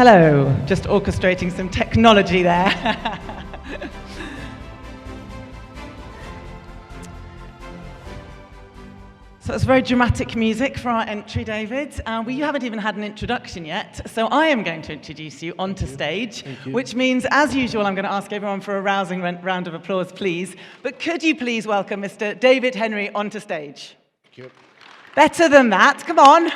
Hello, just orchestrating some technology there. So it's very dramatic music for our entry, David. We haven't even had an introduction yet, so I am going to introduce you onto stage, which means, as usual, I'm going to ask everyone for a rousing round of applause, please. But could you please welcome Mr. David Henry onto stage? Thank you. Better than that, come on.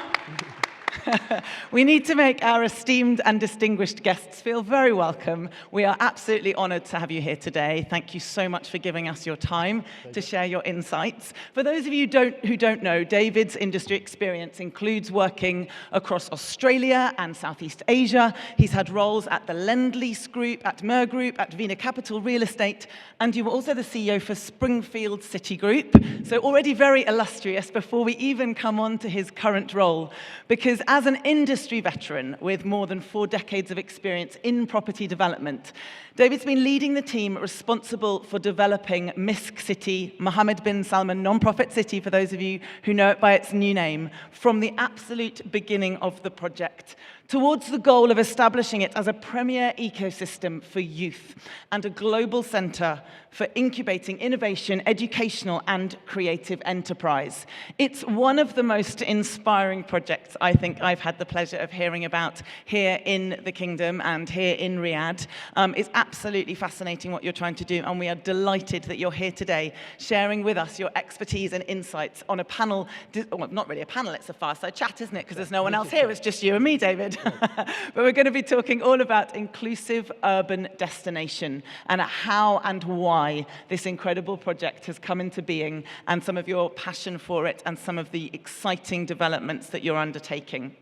We need to make our esteemed and distinguished guests feel very welcome. We are absolutely honoured to have you here today. Thank you so much for giving us your time to share your insights. For those of you who don't know, David's industry experience includes working across Australia and Southeast Asia. He's had roles at the Lend-Lease Group, at Mer Group, at Vina Capital Real Estate, and you were also the CEO for Springfield City Group. So already very illustrious before we even come on to his current role, because as an industry veteran with more than 4 decades of experience in property development, David's been leading the team responsible for developing Misk City, Mohammed bin Salman non-profit city, for those of you who know it by its new name, from the absolute beginning of the project, towards the goal of establishing it as a premier ecosystem for youth and a global centre for incubating innovation, educational and creative enterprise. It's one of the most inspiring projects I think I've had the pleasure of hearing about here in the Kingdom and here in Riyadh. It's absolutely fascinating what you're trying to do, and we are delighted that you're here today sharing with us your expertise and insights on a panel, well, not really a panel, it's a fireside chat, isn't it? Because there's no one else here, it's just you and me, David. But we're going to be talking all about inclusive urban destination and how and why this incredible project has come into being, and some of your passion for it and some of the exciting developments that you're undertaking.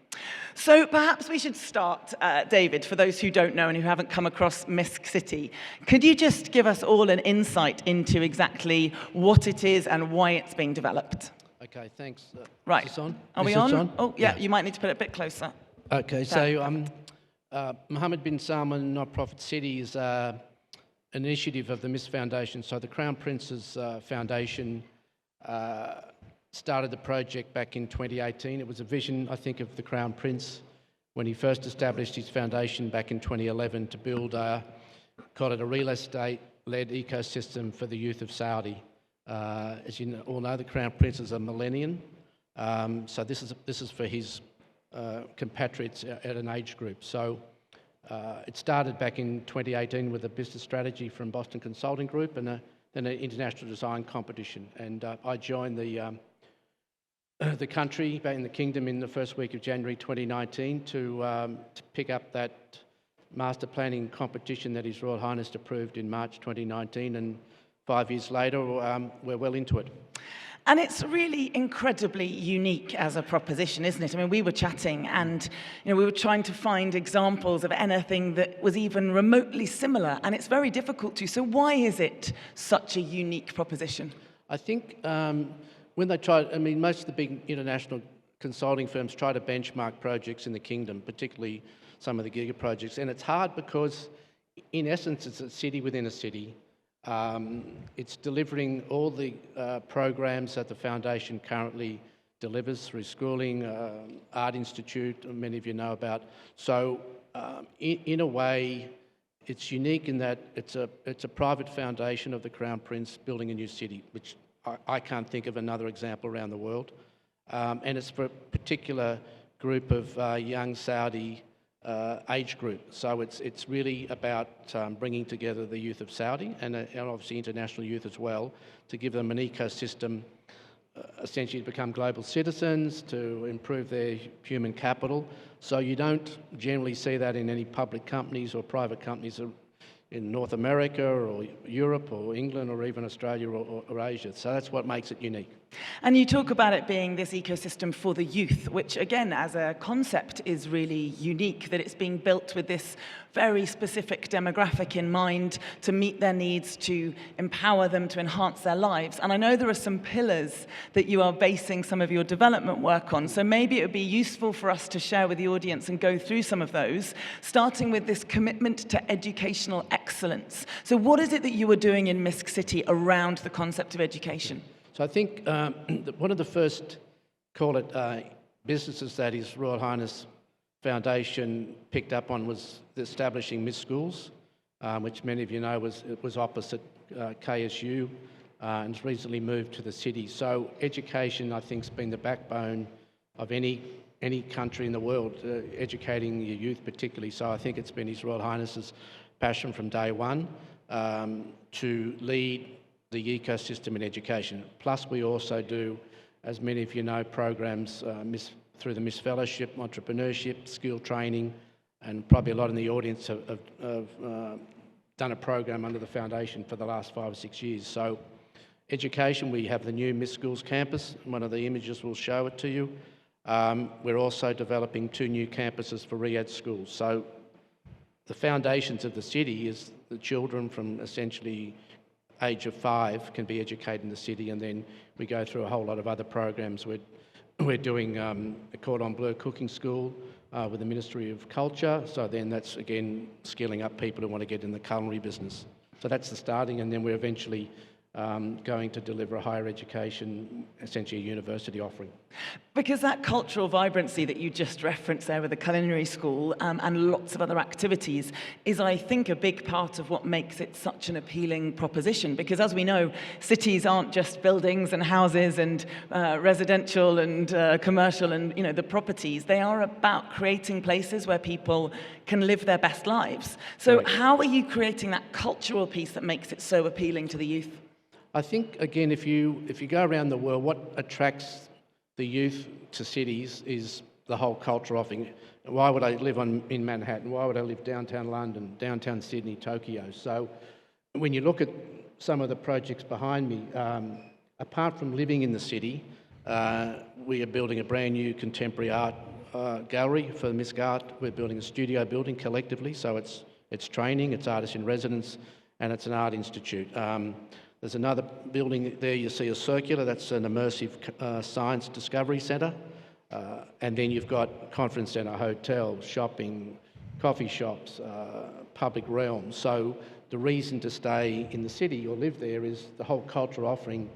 So perhaps we should start, David, for those who don't know and who haven't come across Misk City. Could you just give us all an insight into exactly what it is and why it's being developed? Okay, thanks. Right. Is this on? Are we on? Oh, yeah, you might need to put it a bit closer. Okay, so Mohammed bin Salman Non-Profit City is an initiative of the Misk Foundation. So the Crown Prince's Foundation started the project back in 2018. It was a vision, I think, of the Crown Prince when he first established his foundation back in 2011 to build call it a real estate-led ecosystem for the youth of Saudi. As you all know, the Crown Prince is a millennial, so this is for his compatriots at an age group. So it started back in 2018 with a business strategy from Boston Consulting Group and then an international design competition. And I joined the country back in the Kingdom in the first week of January 2019 to pick up that master planning competition that His Royal Highness approved in March 2019, and 5 years later we're well into it. And it's really incredibly unique as a proposition, isn't it? I mean, we were chatting and we were trying to find examples of anything that was even remotely similar, and it's very difficult to. So why is it such a unique proposition? I think when they try, I mean, most of the big international consulting firms try to benchmark projects in the Kingdom, particularly some of the giga projects, and it's hard because, in essence, it's a city within a city. It's delivering all the programs that the foundation currently delivers through schooling, Art Institute, many of you know about. So in a way, it's unique in that it's a private foundation of the Crown Prince building a new city, which I can't think of another example around the world. And it's for a particular group of young Saudi age group. So it's really about bringing together the youth of Saudi and obviously international youth as well, to give them an ecosystem, essentially to become global citizens, to improve their human capital. So you don't generally see that in any public companies or private companies in North America or Europe or England or even Australia or Asia. So that's what makes it unique. And you talk about it being this ecosystem for the youth, which again, as a concept, is really unique, that it's being built with this very specific demographic in mind to meet their needs, to empower them, to enhance their lives. And I know there are some pillars that you are basing some of your development work on, so maybe it would be useful for us to share with the audience and go through some of those, starting with this commitment to educational excellence. So what is it that you were doing in Misk City around the concept of education? So I think one of the first, call it, businesses that His Royal Highness foundation picked up on was establishing Miss Schools, which many of you know was opposite KSU and has recently moved to the city. So education, I think, has been the backbone of any country in the world, educating your youth particularly. So I think it's been His Royal Highness's passion from day one to lead the ecosystem in education. Plus we also do, as many of you know, programs through the Miss Fellowship, entrepreneurship, skill training, and probably a lot in the audience have done a program under the foundation for the last 5 or 6 years. So education, we have the new Miss Schools campus. One of the images will show it to you. We're also developing 2 new campuses for Riyadh schools. So the foundations of the city is the children from essentially age of 5 can be educated in the city, and then we go through a whole lot of other programs. We're doing a Cordon Bleu cooking school with the Ministry of Culture, so then that's again skilling up people who want to get in the culinary business. So that's the starting, and then we're eventually going to deliver a higher education, essentially a university offering. Because that cultural vibrancy that you just referenced there with the culinary school and lots of other activities is, I think, a big part of what makes it such an appealing proposition. Because as we know, cities aren't just buildings and houses and residential and commercial and, you know, the properties. They are about creating places where people can live their best lives. So Right. How are you creating that cultural piece that makes it so appealing to the youth? I think, again, if you go around the world, what attracts the youth to cities is the whole culture offering. Why would I live in Manhattan? Why would I live downtown London, downtown Sydney, Tokyo? So when you look at some of the projects behind me, apart from living in the city, we are building a brand new contemporary art gallery for Miss Art. We're building a studio building collectively, so it's training, it's artists in residence, and it's an art institute. There's another building there, you see a circular, that's an immersive science discovery centre. And then you've got conference centre, hotels, shopping, coffee shops, public realms. So the reason to stay in the city or live there is the whole cultural offering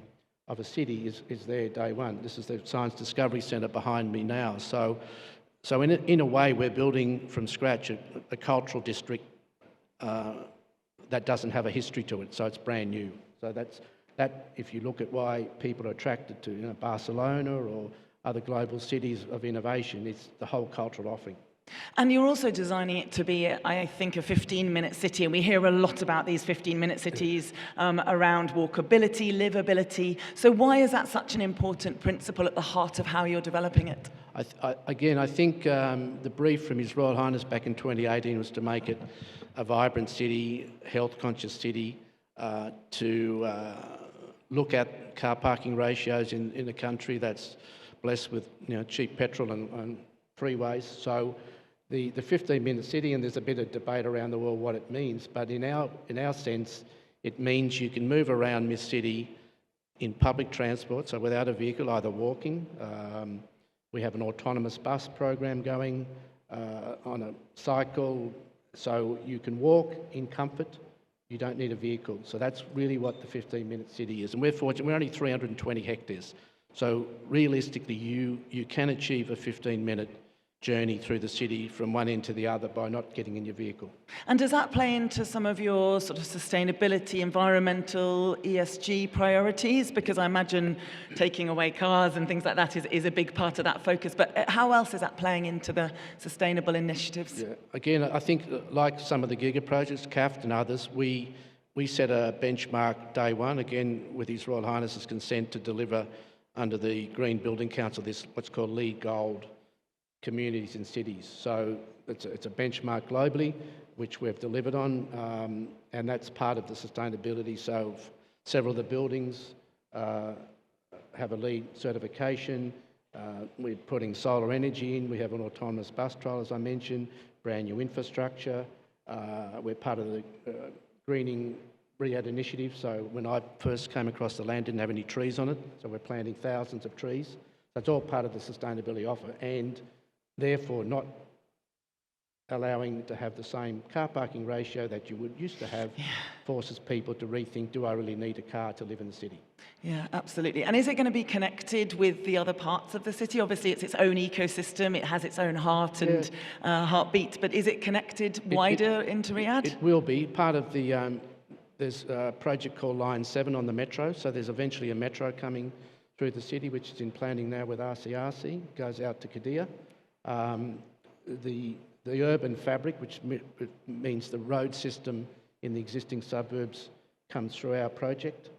of a city is there day one. This is the Science Discovery Centre behind me now. So in a way, we're building from scratch a cultural district that doesn't have a history to it, so it's brand new. So that if you look at why people are attracted to, you know, Barcelona or other global cities of innovation, it's the whole cultural offering. And you're also designing it to be, I think, a 15-minute city, and we hear a lot about these 15-minute cities around walkability, livability. So why is that such an important principle at the heart of how you're developing it? I think the brief from His Royal Highness back in 2018 was to make it a vibrant city, health-conscious city, to look at car parking ratios in a country that's blessed with, you know, cheap petrol and freeways. So the 15-minute city, and there's a bit of debate around the world what it means, but in our sense, it means you can move around Miss City in public transport, so without a vehicle, either walking. We have an autonomous bus program going, on a cycle, so you can walk in comfort. You don't need a vehicle. So that's really what the 15-minute city is. And we're fortunate, we're only 320 hectares. So realistically, you can achieve a 15-minute journey through the city from one end to the other by not getting in your vehicle. And does that play into some of your sort of sustainability, environmental, ESG priorities? Because I imagine taking away cars and things like that is a big part of that focus. But how else is that playing into the sustainable initiatives? Yeah. Again, I think like some of the giga projects, CAFT and others, we set a benchmark day one, again with His Royal Highness's consent, to deliver under the Green Building Council this what's called LEED Gold communities in cities. So it's a benchmark globally, which we've delivered on, and that's part of the sustainability. So several of the buildings have a LEED certification. We're putting solar energy in. We have an autonomous bus trial, as I mentioned, brand new infrastructure. We're part of the Greening Riyadh initiative. So when I first came across the land, it didn't have any trees on it. So we're planting thousands of trees. So it's all part of the sustainability offer, and therefore not allowing to have the same car parking ratio that you would used to have forces people to rethink, do I really need a car to live in the city? Yeah, absolutely. And is it going to be connected with the other parts of the city? Obviously, it's its own ecosystem. It has its own heart and heartbeat. But is it connected wider into Riyadh? It will be part of the. There's a project called Line 7 on the metro, so there's eventually a metro coming through the city, which is in planning now with RCRC, goes out to Qiddiya. The urban fabric, which means the road system in the existing suburbs, comes through our project.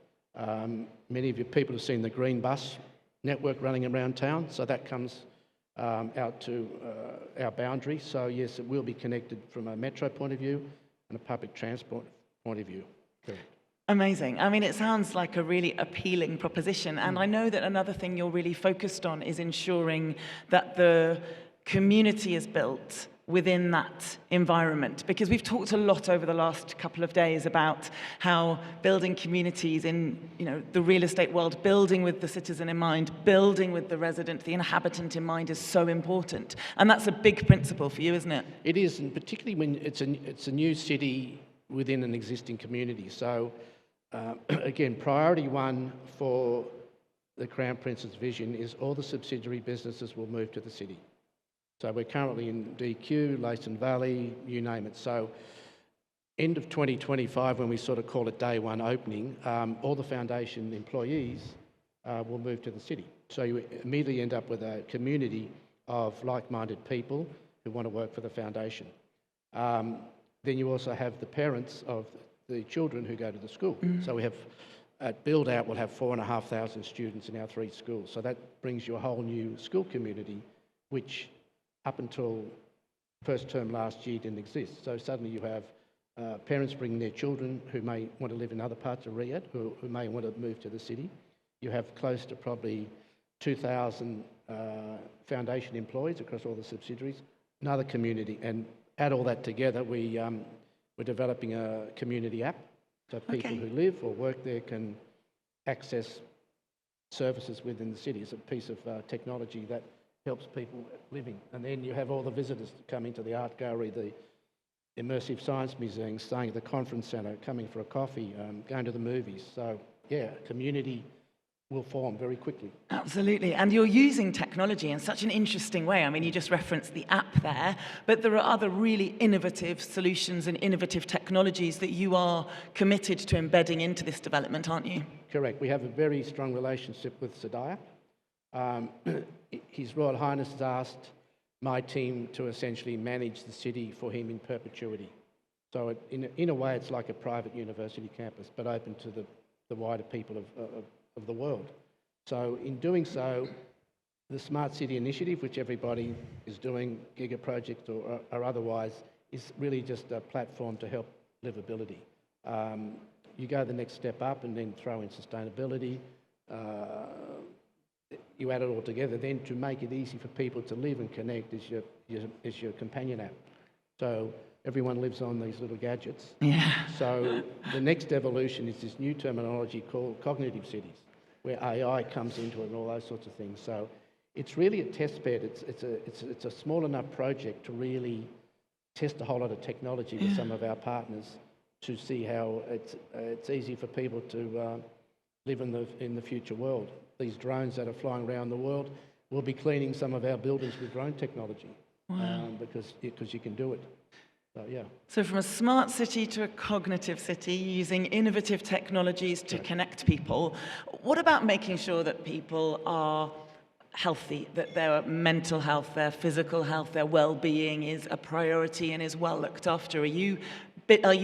Many of you people have seen the green bus network running around town, so that comes out to our boundary. So yes, it will be connected from a metro point of view and a public transport point of view. Correct. Amazing. I mean, it sounds like a really appealing proposition. And I know that another thing you're really focused on is ensuring that the community is built within that environment, because we've talked a lot over the last couple of days about how building communities in, the real estate world, building with the citizen in mind, building with the resident, the inhabitant in mind, is so important. And that's a big principle for you, isn't it? It is, and particularly when it's a new city within an existing community. So again, priority one for the Crown Prince's vision is all the subsidiary businesses will move to the city. So we're currently in DQ, Layton Valley, you name it. So end of 2025, when we sort of call it day one opening, all the foundation employees will move to the city. So you immediately end up with a community of like-minded people who want to work for the foundation. Then you also have the parents of the children who go to the school. So we have, at build out, we'll have 4,500 students in our 3 schools. So that brings you a whole new school community, which up until first term last year didn't exist. So suddenly you have parents bringing their children who may want to live in other parts of Riyadh, who may want to move to the city. You have close to probably 2,000 foundation employees across all the subsidiaries, another community. And add all that together, we're developing a community app, so people who live or work there can access services within the city. It's a piece of technology that helps people living. And then you have all the visitors coming to the art gallery, the immersive science museum, staying at the conference centre, coming for a coffee, going to the movies. So yeah, community will form very quickly. Absolutely. And you're using technology in such an interesting way. I mean, you just referenced the app there, but there are other really innovative solutions and innovative technologies that you are committed to embedding into this development, aren't you? Correct. We have a very strong relationship with Sadaya. His Royal Highness has asked my team to essentially manage the city for him in perpetuity. So in a way, it's like a private university campus, but open to the wider people of the world. So in doing so, the Smart City Initiative, which everybody is doing, Giga Project or otherwise, is really just a platform to help livability. You go the next step up and then throw in sustainability. You add it all together, then to make it easy for people to live and connect is your companion app. So everyone lives on these little gadgets. Yeah. So the next evolution is this new terminology called cognitive cities, where AI comes into it and all those sorts of things. So it's really a test bed. It's a small enough project to really test a whole lot of technology with some of our partners to see how it's easy for people to live in the future world. These drones that are flying around the world will be cleaning some of our buildings with drone technology. Wow. Because you can do it. So, yeah. So from a smart city to a cognitive city, using innovative technologies to connect people. What about making sure that people are healthy, that their mental health, their physical health, their well-being is a priority and is well looked after? Are you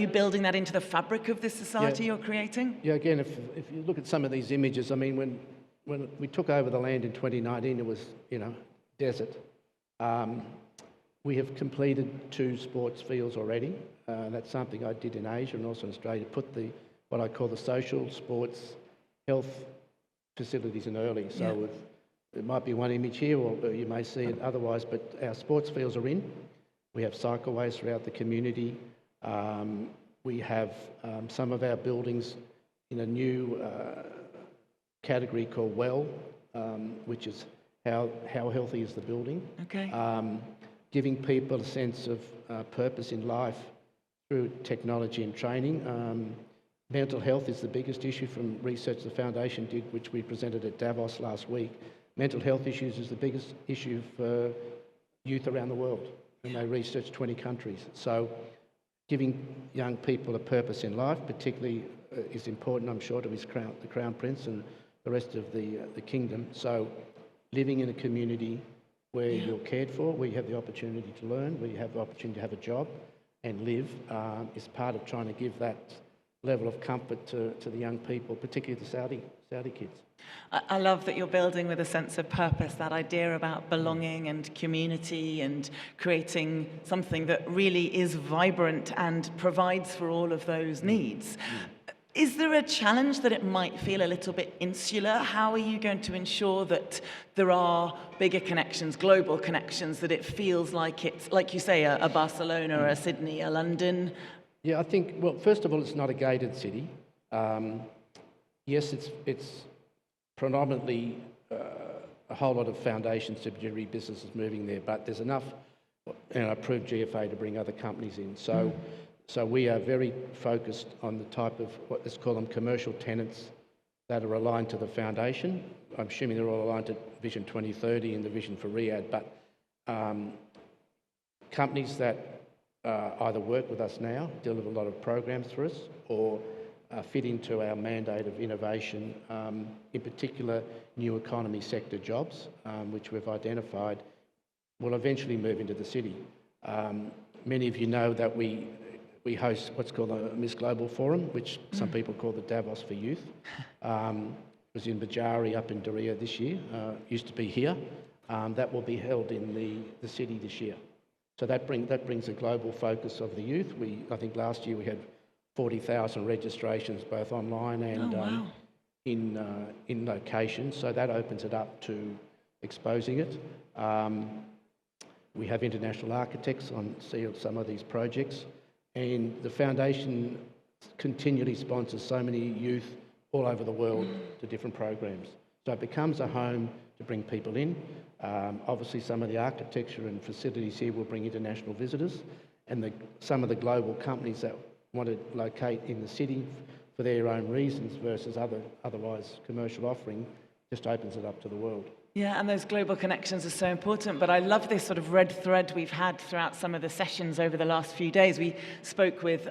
building that into the fabric of this society you're creating? Yeah, again, if you look at some of these images, I mean, when we took over the land in 2019, it was, desert. We have completed 2 sports fields already. That's something I did in Asia and also in Australia, put what I call the social, sports, health facilities in early. So it might be one image here, or you may see it otherwise, but our sports fields are in. We have cycleways throughout the community. We have some of our buildings in a new category called WELL, which is how healthy is the building. Okay. Giving people a sense of purpose in life through technology and training. Mental health is the biggest issue from research the foundation did, which we presented at Davos last week. Mental health issues is the biggest issue for youth around the world, and they researched 20 countries. So giving young people a purpose in life, particularly, is important, I'm sure, to the Crown Prince and the rest of the kingdom. So living in a community where you're cared for, where you have the opportunity to learn, where you have the opportunity to have a job and live, is part of trying to give that level of comfort to the young people, particularly the Saudi kids. I love that you're building with a sense of purpose, that idea about belonging and community and creating something that really is vibrant and provides for all of those needs. Is there a challenge that it might feel a little bit insular? How are you going to ensure that there are bigger connections, global connections, that it feels like it's, like you say, a Barcelona or a Sydney, a London? Yeah, I think, well, first of all, it's not a gated city. Yes, it's predominantly a whole lot of foundation subsidiary businesses moving there, but there's enough approved GFA to bring other companies in. So we are very focused on the type of, let's call them commercial tenants that are aligned to the foundation. I'm assuming they're all aligned to Vision 2030 and the vision for Riyadh, but companies that either work with us now, deliver a lot of programs for us, or fit into our mandate of innovation, in particular new economy sector jobs, which we've identified, will eventually move into the city. Many of you know that we host what's called a Miss Global Forum, which some people call the Davos for Youth. It was in Bajari up in Diriyah this year, used to be here. That will be held in the city this year. So that brings a global focus of the youth. I think last year we had 40,000 registrations, both online and in locations. So that opens it up to exposing it. We have international architects on some of these projects, and the foundation continually sponsors so many youth all over the world to different programs. So it becomes a home to bring people in. Obviously, some of the architecture and facilities here will bring international visitors, and some of the global companies that want to locate in the city for their own reasons versus otherwise commercial offering just opens it up to the world. Yeah, and those global connections are so important, but I love this sort of red thread we've had throughout some of the sessions over the last few days. We spoke with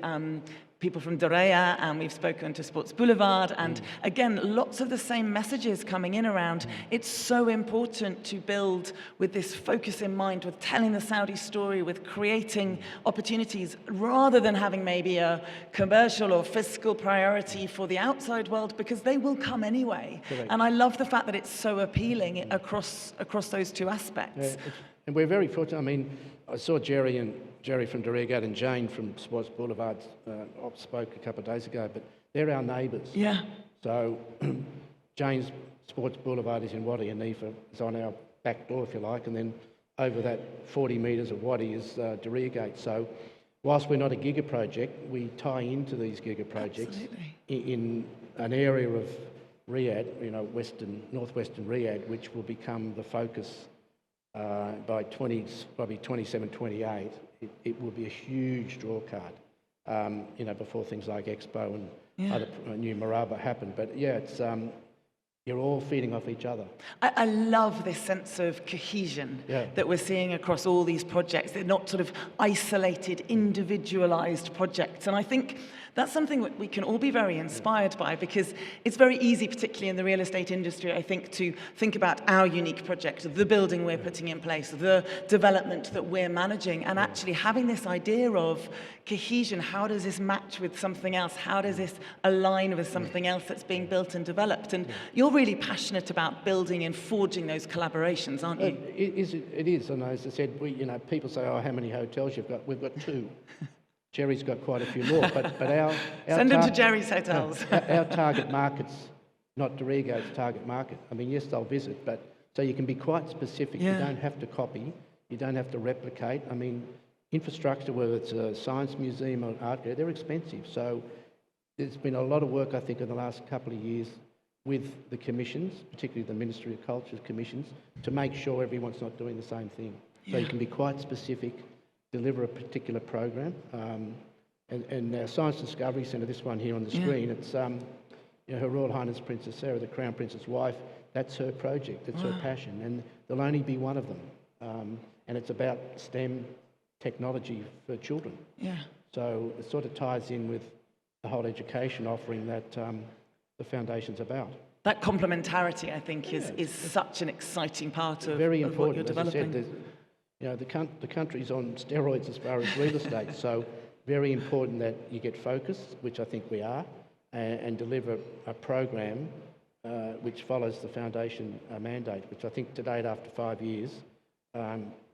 people from Diriyah, and we've spoken to Sports Boulevard, and again, lots of the same messages coming in around. It's so important to build with this focus in mind, with telling the Saudi story, with creating opportunities, rather than having maybe a commercial or fiscal priority for the outside world, because they will come anyway. Correct. And I love the fact that it's so appealing across those two aspects. Yeah, and we're very fortunate. I mean, I saw Jerry from Diriyah and Jane from Sports Boulevard spoke a couple of days ago, but they're our neighbours. Yeah. So Jane's Sports Boulevard is in Wadi Hanifa, it's on our back door, if you like, and then over that 40 metres of Wadi is Diriyah Gate. So whilst we're not a giga project, we tie into these giga projects in an area of Riyadh, northwestern Riyadh, which will become the focus by probably 27, 28. It will be a huge draw card, before things like Expo and other new Maraba happen. But yeah, it's you're all feeding off each other. I love this sense of cohesion that we're seeing across all these projects. They're not sort of isolated, individualized projects. And I think that's something that we can all be very inspired by, because it's very easy, particularly in the real estate industry, I think, to think about our unique project, the building we're putting in place, the development that we're managing, and actually having this idea of cohesion. How does this match with something else? How does this align with something else that's being built and developed? And you're really passionate about building and forging those collaborations, aren't you? It is, and as I said, people say, "Oh, how many hotels you've got?" We've got 2. Jerry's got quite a few more, but our send them to Jerry's hotels. Our target market's not Diriyah Gate's target market. I mean, yes, they'll visit, but so you can be quite specific. You don't have to copy. You don't have to replicate. I mean, infrastructure, whether it's a science museum or an art gallery, they're expensive. So there's been a lot of work, I think, in the last couple of years with the commissions, particularly the Ministry of Culture's commissions, to make sure everyone's not doing the same thing. So you can be quite specific, deliver a particular program, And our Science Discovery Centre, this one here on the screen, it's Her Royal Highness Princess Sarah, the Crown Prince's wife. That's her project. It's her passion, and there'll only be one of them. And it's about STEM technology for children. Yeah. So it sort of ties in with the whole education offering that the foundation's about. That complementarity, I think, is such an exciting part of, Very of what you're important. As I developing. said, the country's on steroids as far as real estate, so very important that you get focused, which I think we are, and deliver a program which follows the foundation mandate, which I think to date, after 5 years,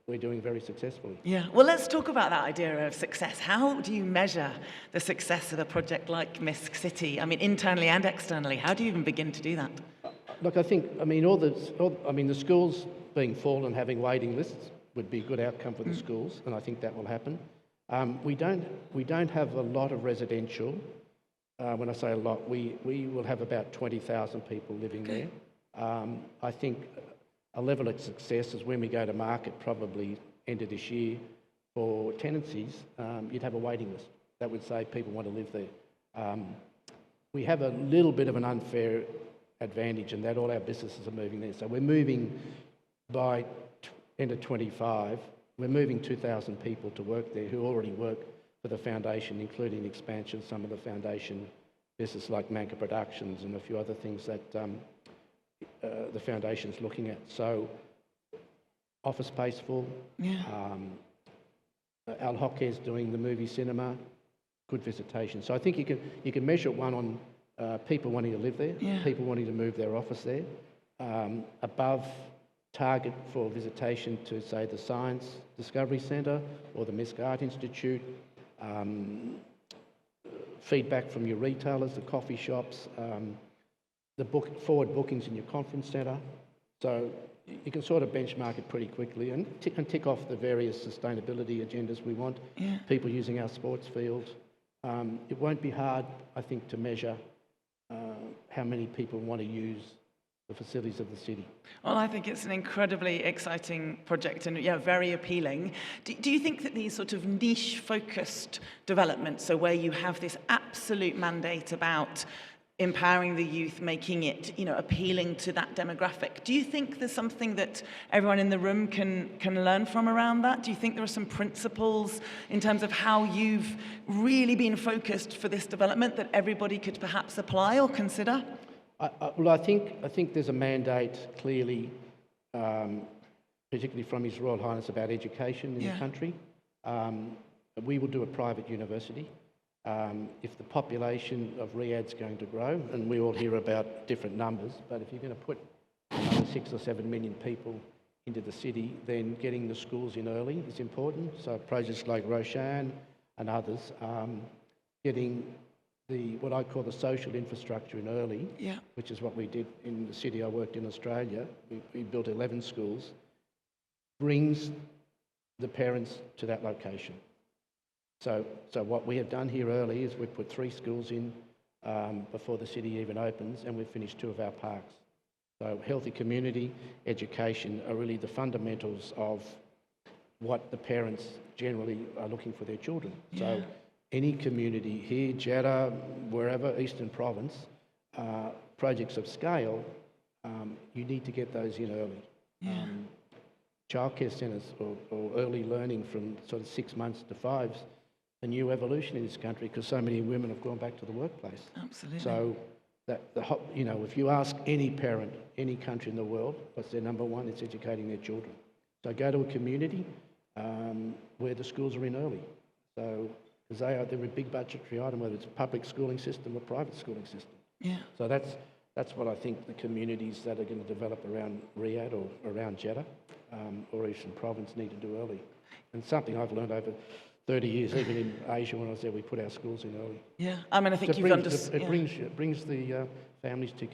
we're doing very successfully. Yeah, well, let's talk about that idea of success. How do you measure the success of a project like Misc City? I mean, internally and externally, how do you even begin to do that? Look, I think, the schools being full and having waiting lists would be a good outcome for the schools, and I think that will happen. We don't have a lot of residential. When I say a lot, we will have about 20,000 people living there. I think a level of success is when we go to market, probably end of this year, for tenancies, you'd have a waiting list. That would say people want to live there. We have a little bit of an unfair advantage in that all our businesses are moving there. So we're moving by end of 25, we're moving 2,000 people to work there who already work for the foundation, including expansion of some of the foundation business like Manca Productions and a few other things that the foundation's looking at. So office space full. Yeah. Al Hocke's doing the movie cinema, good visitation. So I think you can measure one on people wanting to live there, people wanting to move their office there, above target for visitation to, say, the Science Discovery Centre or the Misc Art Institute, feedback from your retailers, the coffee shops, the forward bookings in your conference centre. So you can sort of benchmark it pretty quickly and tick off the various sustainability agendas we want, people using our sports fields. It won't be hard, I think, to measure how many people want to use the facilities of the city. Well, I think it's an incredibly exciting project and very appealing. Do you think that these sort of niche-focused developments, so where you have this absolute mandate about empowering the youth, making it, appealing to that demographic, do you think there's something that everyone in the room can learn from around that? Do you think there are some principles in terms of how you've really been focused for this development that everybody could perhaps apply or consider? I think there's a mandate clearly, particularly from His Royal Highness, about education in the country. We will do a private university. If the population of Riyadh's going to grow, and we all hear about different numbers, but if you're going to put another 6 or 7 million people into the city, then getting the schools in early is important. So projects like Roshan and others, getting what I call the social infrastructure in early, which is what we did in the city I worked in Australia. We built 11 schools, brings the parents to that location. So what we have done here early is we've put 3 schools in before the city even opens, and we've finished 2 of our parks. So healthy community, education are really the fundamentals of what the parents generally are looking for their children. So any community here, Jeddah, wherever, Eastern Province, projects of scale, you need to get those in early. Childcare centres or early learning from sort of 6 months to 5's a new evolution in this country because so many women have gone back to the workplace. Absolutely. So if you ask any parent, any country in the world, what's their number one? It's educating their children. So go to a community where the schools are in early. So because they're a big budgetary item, whether it's a public schooling system or private schooling system. So that's what I think the communities that are going to develop around Riyadh or around Jeddah or Eastern Province need to do early. And something I've learned over 30 years, even in Asia when I was there, we put our schools in early. Yeah, I mean, I think you've understood. It brings the families to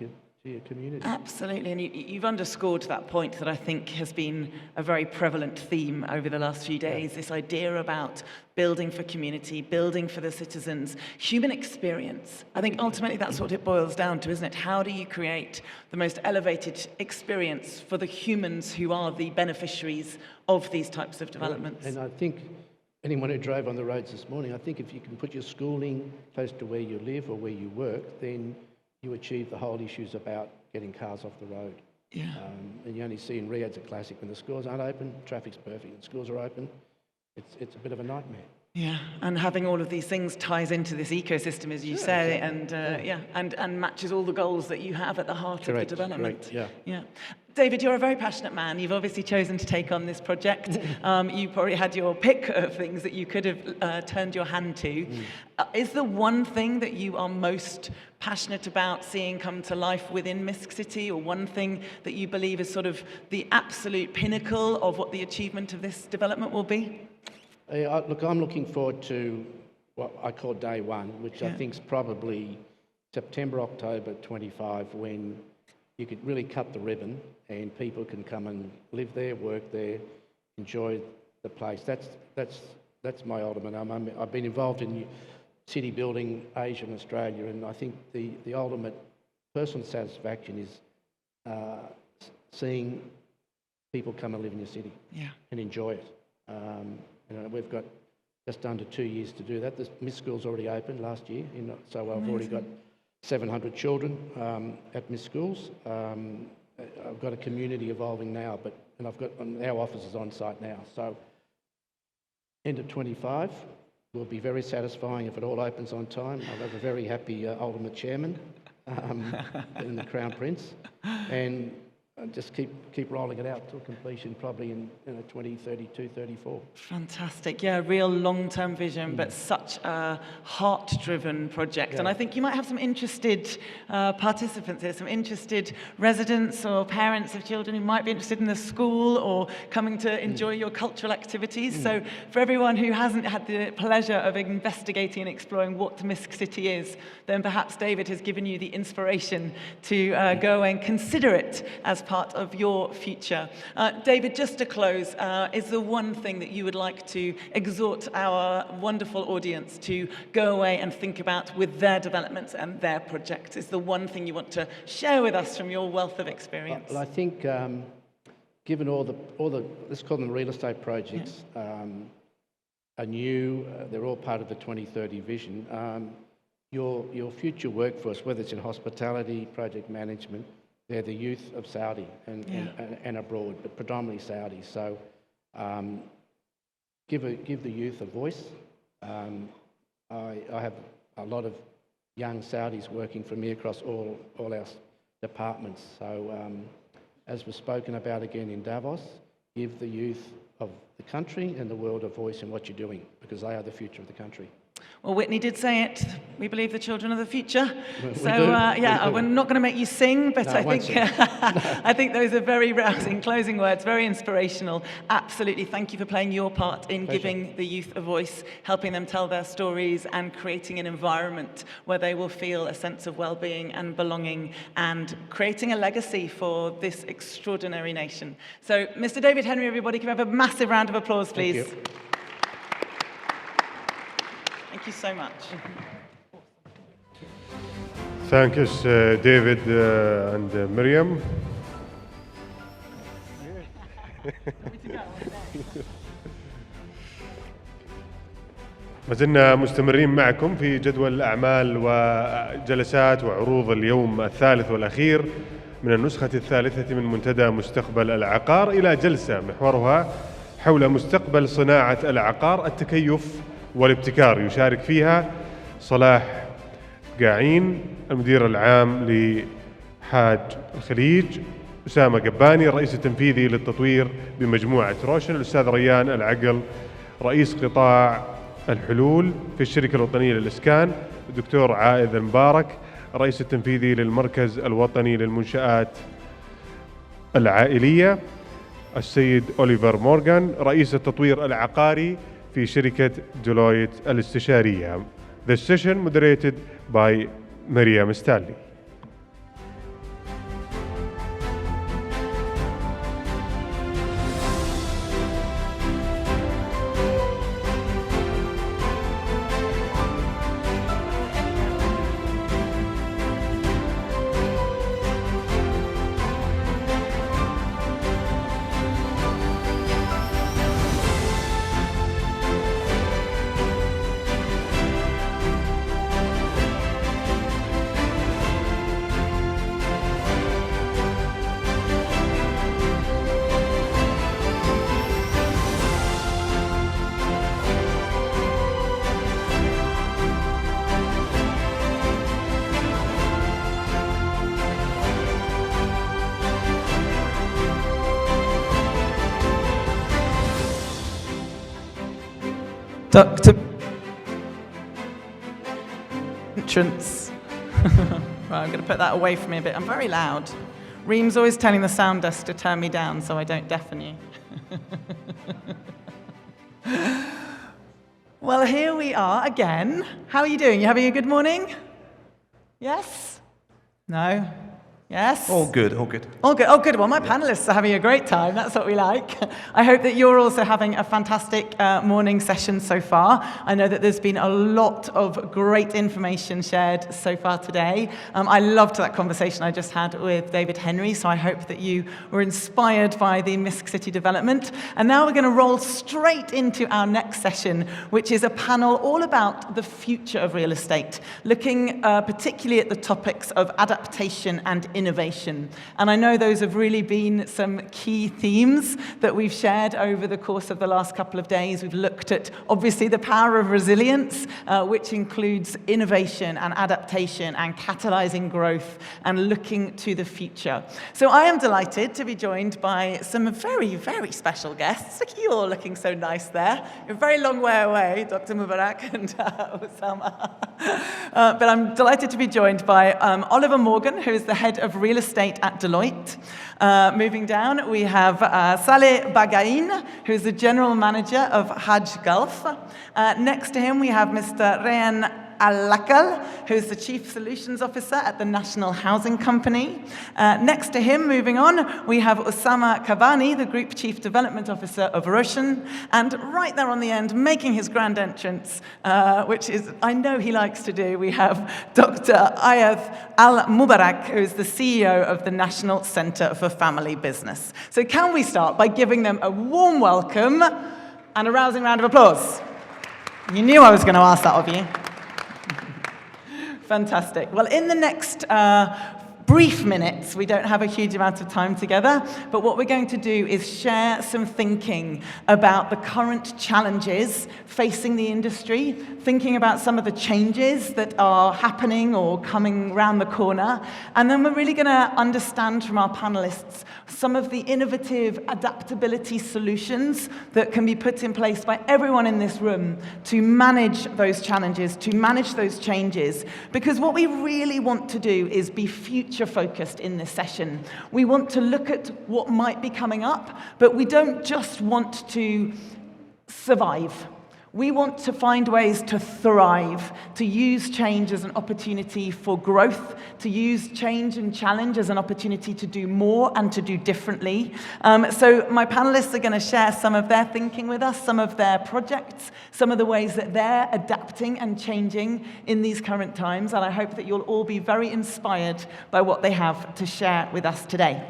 your community. Absolutely, and you've underscored that point that I think has been a very prevalent theme over the last few days, this idea about building for community, building for the citizens, human experience. I think ultimately that's what it boils down to, isn't it? How do you create the most elevated experience for the humans who are the beneficiaries of these types of developments? And I think anyone who drove on the roads this morning, I think if you can put your schooling close to where you live or where you work, then you achieve the whole issues about getting cars off the road. Yeah. And you only see in Riyadh's a classic, when the schools aren't open, traffic's perfect. When schools are open, it's a bit of a nightmare. Yeah, and having all of these things ties into this ecosystem, as you say, and and matches all the goals that you have at the heart of the development. Correct, yeah. David, you're a very passionate man. You've obviously chosen to take on this project. You probably had your pick of things that you could have turned your hand to. Is there one thing that you are most passionate about seeing come to life within Misk City, or one thing that you believe is sort of the absolute pinnacle of what the achievement of this development will be? Look, I'm looking forward to what I call day one, which I think is probably September, October 25, when you could really cut the ribbon and people can come and live there, work there, enjoy the place. That's my ultimate aim. I've been involved in city building Asia and Australia, and I think the ultimate personal satisfaction is seeing people come and live in your city and enjoy it. We've got just under 2 years to do that. The Misk School's already opened last year, so I've already got 700 children at Misk Schools. I've got a community evolving now, and I've got our offices on site now. So end of 25 will be very satisfying if it all opens on time. I'll have a very happy ultimate chairman and the Crown Prince, and just keep rolling it out till completion, probably in 2032, 34. Fantastic. Yeah, a real long-term vision, but such a heart-driven project. Yeah. And I think you might have some interested participants here, some interested residents or parents of children who might be interested in the school or coming to enjoy your cultural activities. So for everyone who hasn't had the pleasure of investigating and exploring what Misk City is, then perhaps David has given you the inspiration to go and consider it as part of your future. David, just to close, is there one thing that you would like to exhort our wonderful audience to go away and think about with their developments and their projects? Is there one thing you want to share with us from your wealth of experience? Well, I think given all the let's call them real estate projects, are new, they're all part of the 2030 vision. Your future workforce, whether it's in hospitality, project management, they're the youth of Saudi and abroad, but predominantly Saudi. So give the youth a voice. I have a lot of young Saudis working for me across all our departments. So as was spoken about again in Davos, give the youth of the country and the world a voice in what you're doing, because they are the future of the country. Well, Whitney did say it. We believe the children are the future. We're not going to make you sing, but I think I think those are very rousing closing words, very inspirational. Absolutely. Thank you for playing your part in giving the youth a voice, helping them tell their stories, and creating an environment where they will feel a sense of well-being and belonging, and creating a legacy for this extraordinary nation. So, Mr. David Henry, everybody, can we have a massive round of applause, please? Thank you. Thank you so much. Thank you, David and Miriam. ما زلنا مستمرين معكم في جدول الأعمال وجلسات وعروض اليوم الثالث والأخير من النسخة الثالثة من منتدى مستقبل العقار، إلى جلسة محورها حول مستقبل صناعة العقار، التكيف والابتكار. يشارك فيها صلاح قاعين المدير العام لحاج الخليج، أسامة قباني الرئيس التنفيذي للتطوير بمجموعة روشن، الأستاذ ريان العقل رئيس قطاع الحلول في الشركة الوطنية للإسكان، الدكتور عائذ المبارك الرئيس التنفيذي للمركز الوطني للمنشآت العائلية، السيد أوليفر مورغان رئيس التطوير العقاري في شركة ديلويت الاستشارية. The session moderated by Miriam Stanley. entrance. Right, I'm going to put that away from me a bit. I'm very loud. Reem's always telling the sound desk to turn me down so I don't deafen you. Well, here we are again. How are you doing? You having a good morning? Yes? No? Yes? All good, all good. All good. Oh, good. Well, my panelists are having a great time. That's what we like. I hope that you're also having a fantastic morning session so far. I know that there's been a lot of great information shared so far today. I loved that conversation I just had with David Henry, so I hope that you were inspired by the Misk City development. And now we're going to roll straight into our next session, which is a panel all about the future of real estate, looking particularly at the topics of adaptation and innovation. And I know those have really been some key themes that we've shared over the course of the last couple of days. We've looked at, obviously, the power of resilience, which includes innovation and adaptation and catalyzing growth and looking to the future. So I am delighted to be joined by some very, very special guests. Look at you all looking so nice there. You're a very long way away, Dr. Mubarak and Osama. But I'm delighted to be joined by Oliver Morgan, who is the head of real estate at Deloitte. Moving down, we have Saleh Bagain, who is the general manager of Hajj Gulf. Next to him, we have Mr. Rayan Al-Lakal, who is the Chief Solutions Officer at the National Housing Company. Next to him, moving on, we have Osama Kabani, the Group Chief Development Officer of Roshan. And right there on the end, making his grand entrance, which is, I know he likes to do, we have Dr. Ayaz Al-Mubarak, who is the CEO of the National Centre for Family Business. So can we start by giving them a warm welcome and a rousing round of applause? You knew I was going to ask that of you. Fantastic. Well, in the next brief minutes, we don't have a huge amount of time together, but what we're going to do is share some thinking about the current challenges facing the industry, thinking about some of the changes that are happening or coming around the corner, and then we're really going to understand from our panelists some of the innovative adaptability solutions that can be put in place by everyone in this room to manage those challenges, to manage those changes. Because what we really want to do is be future-focused in this session. We want to look at what might be coming up, but we don't just want to survive. We want to find ways to thrive, to use change as an opportunity for growth, to use change and challenge as an opportunity to do more and to do differently. So my panelists are going to share some of their thinking with us, some of their projects, some of the ways that they're adapting and changing in these current times. And I hope that you'll all be very inspired by what they have to share with us today.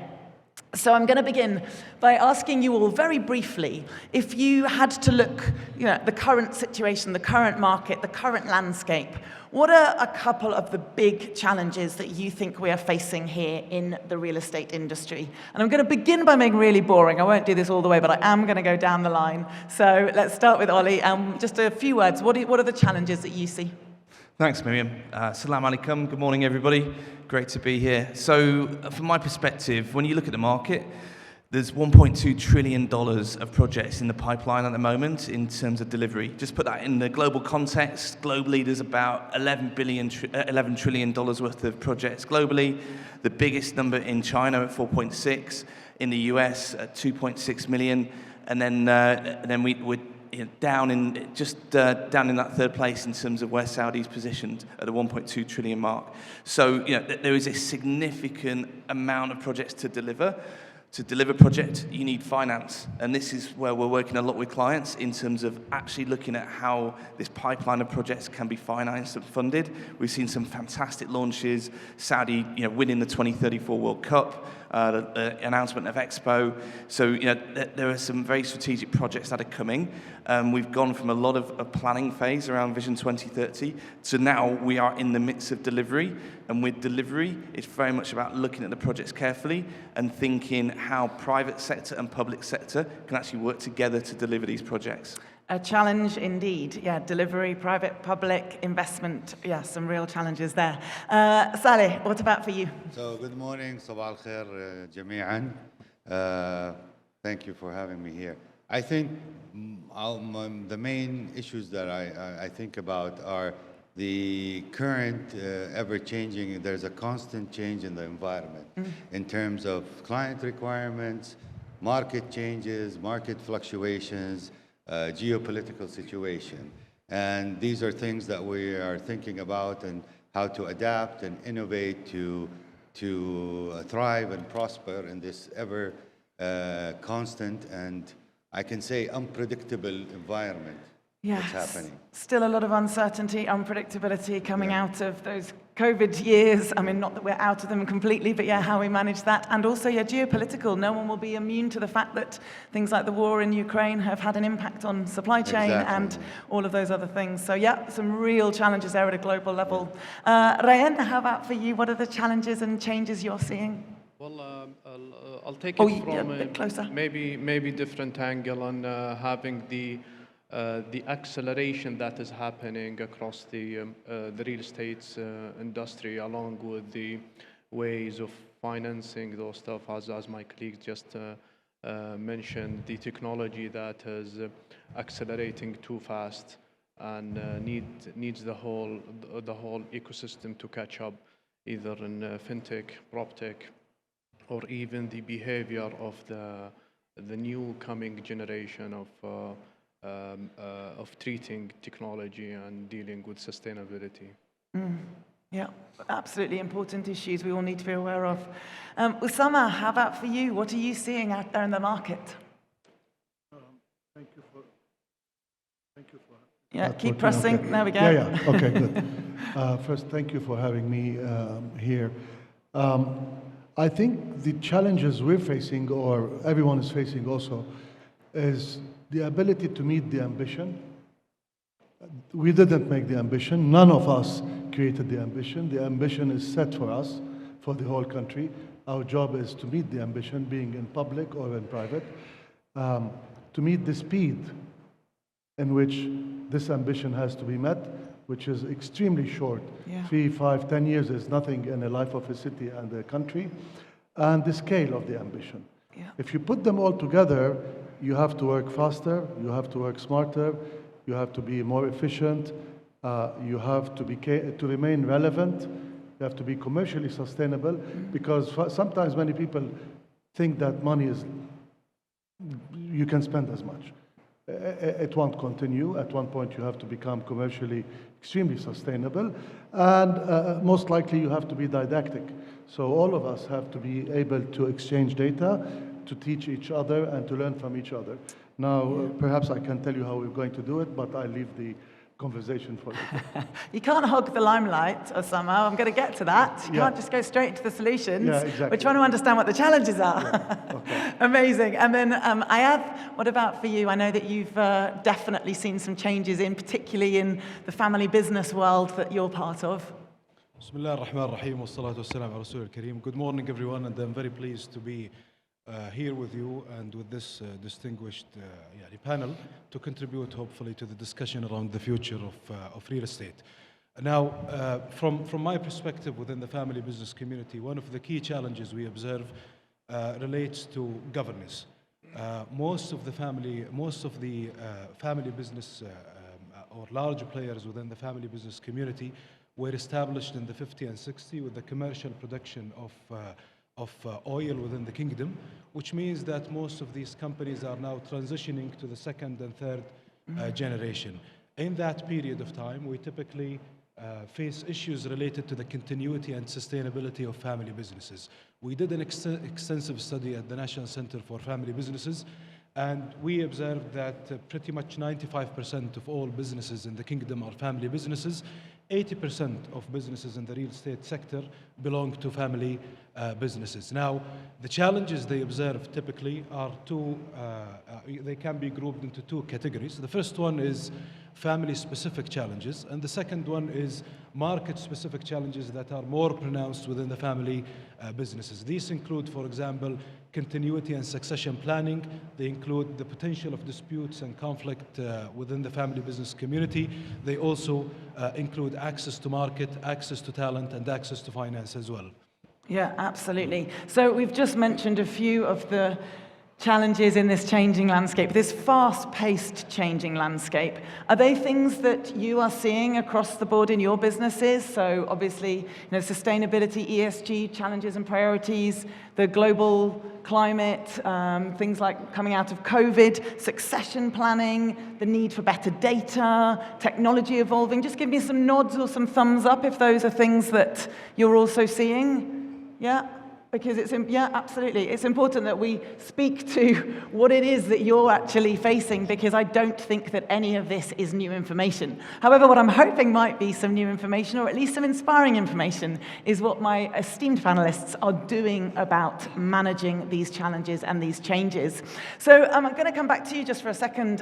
So I'm going to begin by asking you all very briefly, if you had to look, at the current situation, the current market, the current landscape, what are a couple of the big challenges that you think we are facing here in the real estate industry? And I'm going to begin by making it really boring. I won't do this all the way, but I am going to go down the line. So let's start with Ollie. Just a few words. What are the challenges that you see? Thanks, Miriam. Salam alaikum. Good morning, everybody. Great to be here. So, from my perspective, when you look at the market, there's $1.2 trillion of projects in the pipeline at the moment in terms of delivery. Just put that in the global context. Globally, there's about $11 trillion worth of projects globally. The biggest number in China at 4.6, in the US at 2.6 million, and then we're down in that third place in terms of where Saudi's positioned at the 1.2 trillion mark. So there is a significant amount of projects to deliver. To deliver a project, you need finance, and this is where we're working a lot with clients in terms of actually looking at how this pipeline of projects can be financed and funded. We've seen some fantastic launches, Saudi winning the 2034 World Cup, the announcement of Expo. So there are some very strategic projects that are coming. We've gone from a lot of a planning phase around Vision 2030 to now we are in the midst of delivery. And with delivery, it's very much about looking at the projects carefully and thinking how private sector and public sector can actually work together to deliver these projects. A challenge indeed. Yeah, delivery, private, public, investment. Yeah, some real challenges there. Saleh, what about for you? So good morning, صباح الخير جميعا. Thank you for having me here. I think the main issues that I think about are the current ever-changing, there's a constant change in the environment in terms of client requirements, market changes, market fluctuations, geopolitical situation. And these are things that we are thinking about and how to adapt and innovate to thrive and prosper in this ever constant and I can say unpredictable environment that's happening. Still a lot of uncertainty, unpredictability coming out of those COVID years. I mean, not that we're out of them completely, but yeah, how we manage that. And also, yeah, geopolitical. No one will be immune to the fact that things like the war in Ukraine have had an impact on supply chain and all of those other things. So yeah, some real challenges there at a global level. Rayan, how about for you? What are the challenges and changes you're seeing? Well, I'll take it from a bit closer. maybe different angle on having the acceleration that is happening across the real estate industry, along with the ways of financing those stuff, as my colleague just mentioned, the technology that is accelerating too fast and needs the whole ecosystem to catch up, either in fintech, proptech, or even the behavior of the new coming generation of treating technology and dealing with sustainability. Yeah, absolutely important issues we all need to be aware of. Usama, how about for you? What are you seeing out there in the market? Thank you for. Yeah, keep pressing. Okay. There we go. Yeah. Okay, good. First, thank you for having me here. I think the challenges we're facing, or everyone is facing also, is the ability to meet the ambition. We didn't make the ambition. None of us created the ambition. The ambition is set for us, for the whole country. Our job is to meet the ambition, being in public or in private, to meet the speed in which this ambition has to be met, which is extremely short. Yeah. 3, 5, 10 years is nothing in the life of a city and a country, and the scale of the ambition. Yeah. If you put them all together, you have to work faster, you have to work smarter, you have to be more efficient, you have to remain relevant, you have to be commercially sustainable, because sometimes many people think that money is, you can spend as much. It won't continue. At one point, you have to become commercially extremely sustainable, and most likely you have to be didactic. So all of us have to be able to exchange data, to teach each other, and to learn from each other. Now, perhaps I can tell you how we're going to do it, but I leave the conversation for you. You can't hog the limelight, Osama. I'm going to get to that. You can't just go straight into the solutions. Yeah, exactly. We're trying to understand what the challenges are. Yeah, okay. Amazing. And then Ayad, what about for you? I know that you've definitely seen some changes particularly in the family business world that you're part of. بسم الله الرحمن الرحيم والصلاة والسلام على رسول الكريم. Good morning, everyone, and I'm very pleased to be here with you and with this distinguished panel to contribute, hopefully, to the discussion around the future of real estate. Now, from my perspective within the family business community, one of the key challenges we observe relates to governance. Most of the family business or large players within the family business community were established in the 50 and 60 with the commercial production of oil within the kingdom, which means that most of these companies are now transitioning to the second and third generation. In that period of time, we typically face issues related to the continuity and sustainability of family businesses. We did an extensive study at the National Center for Family Businesses, and we observed that pretty much 95% of all businesses in the kingdom are family businesses. 80% of businesses in the real estate sector belong to family businesses. Now, the challenges they observe typically are they can be grouped into two categories. The first one is family-specific challenges, and the second one is market-specific challenges that are more pronounced within the family businesses. These include, for example, continuity and succession planning. They include the potential of disputes and conflict within the family business community. They also include access to market, access to talent, and access to finance as well. Yeah, absolutely. So we've just mentioned a few of the challenges in this changing landscape, this fast-paced changing landscape, are they things that you are seeing across the board in your businesses? So obviously, sustainability, ESG challenges and priorities, the global climate, things like coming out of COVID, succession planning, the need for better data, technology evolving. Just give me some nods or some thumbs up if those are things that you're also seeing. Yeah? Because yeah, absolutely. It's important that we speak to what it is that you're actually facing, because I don't think that any of this is new information. However, what I'm hoping might be some new information, or at least some inspiring information, is what my esteemed panelists are doing about managing these challenges and these changes. So I'm going to come back to you just for a second,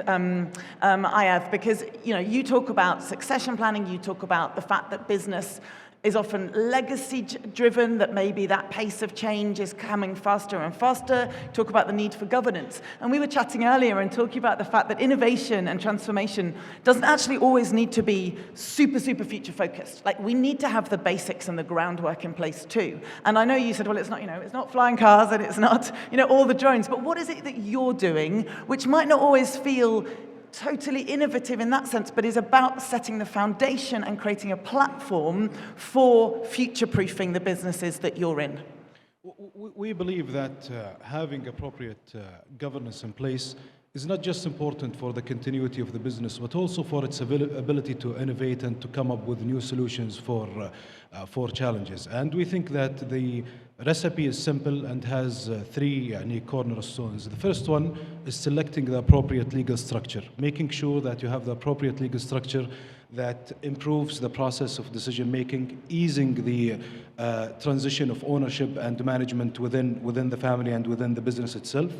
Ayaz, because you talk about succession planning, you talk about the fact that business is often legacy-driven, that maybe that pace of change is coming faster and faster. Talk about the need for governance. And we were chatting earlier and talking about the fact that innovation and transformation doesn't actually always need to be super, super future-focused. Like, we need to have the basics and the groundwork in place too. And I know you said, well, it's not, it's not flying cars and it's not, all the drones, but what is it that you're doing which might not always feel totally innovative in that sense, but is about setting the foundation and creating a platform for future-proofing the businesses that you're in? We believe that having appropriate governance in place is not just important for the continuity of the business, but also for its ability to innovate and to come up with new solutions for challenges. And we think that the recipe is simple and has three cornerstones. The first one is selecting the appropriate legal structure, making sure that you have the appropriate legal structure that improves the process of decision making, easing the transition of ownership and management within the family and within the business itself.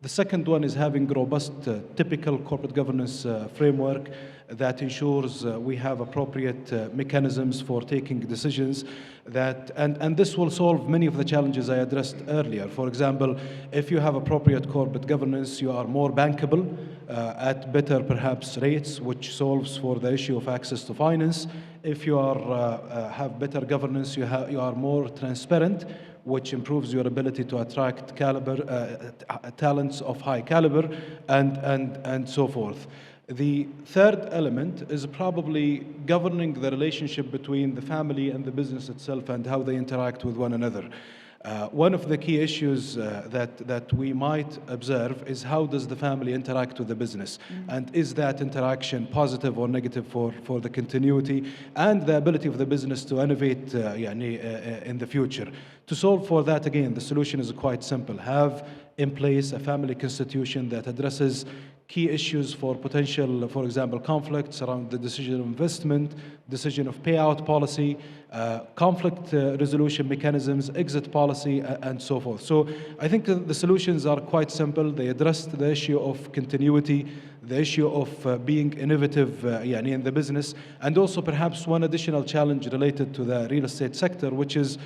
The second one is having robust, typical corporate governance framework that ensures we have appropriate mechanisms for taking decisions and this will solve many of the challenges I addressed earlier. For example, if you have appropriate corporate governance, you are more bankable at better perhaps rates, which solves for the issue of access to finance. If you have better governance, you are more transparent, which improves your ability to attract talents of high caliber, and so forth. The third element is probably governing the relationship between the family and the business itself and how they interact with one another. One of the key issues that we might observe is how does the family interact with the business, and is that interaction positive or negative for the continuity and the ability of the business to innovate in the future. To solve for that, again, the solution is quite simple. Have in place a family constitution that addresses key issues for potential, for example, conflicts around the decision of investment, decision of payout policy, conflict resolution mechanisms, exit policy, and so forth. So I think the solutions are quite simple. They address the issue of continuity, the issue of being innovative in the business, and also perhaps one additional challenge related to the real estate sector, which is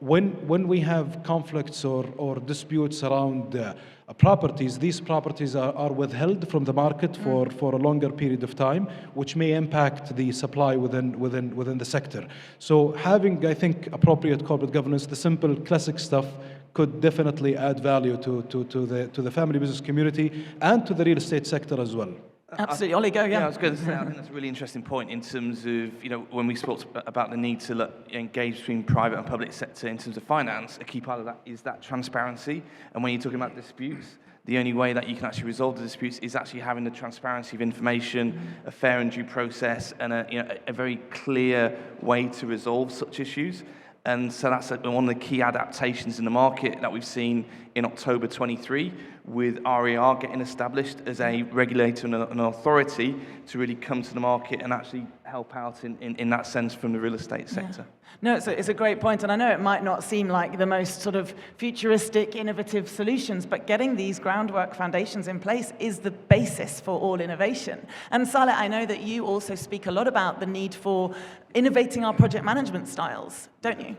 when we have conflicts or disputes around properties, these properties are withheld from the market for a longer period of time, which may impact the supply within the sector. So having, I think, appropriate corporate governance, the simple classic stuff, could definitely add value to the family business community and to the real estate sector as well. Absolutely. Ollie, go, yeah. I was going to say, I think that's a really interesting point in terms of, when we spoke about the need to engage between private and public sector in terms of finance, a key part of that is that transparency. And when you're talking about disputes, the only way that you can actually resolve the disputes is actually having the transparency of information, a fair and due process, and a very clear way to resolve such issues. And so that's one of the key adaptations in the market that we've seen in October 23, with RER getting established as a regulator and an authority to really come to the market and actually help out in that sense from the real estate sector. Yeah. No, it's a great point, and I know it might not seem like the most sort of futuristic, innovative solutions, but getting these groundwork foundations in place is the basis for all innovation. And Saleh, I know that you also speak a lot about the need for innovating our project management styles, don't you?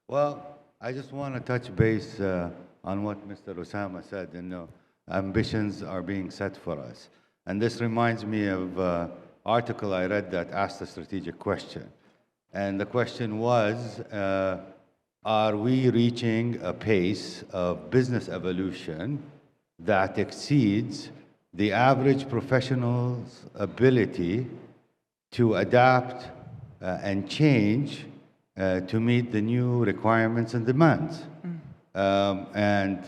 Well, I just want to touch base on what Mr. Osama said, ambitions are being set for us. And this reminds me of an article I read that asked a strategic question. And the question was, are we reaching a pace of business evolution that exceeds the average professional's ability to adapt and change to meet the new requirements and demands. And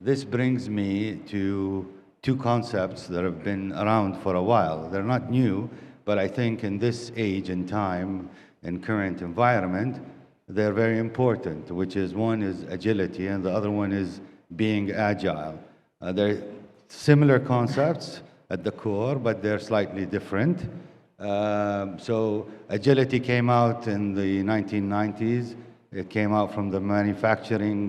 this brings me to two concepts that have been around for a while. They're not new, but I think in this age and time and current environment, they're very important, which is one is agility and the other one is being agile. They're similar concepts at the core, but they're slightly different. So agility came out in the 1990s. It came out from the manufacturing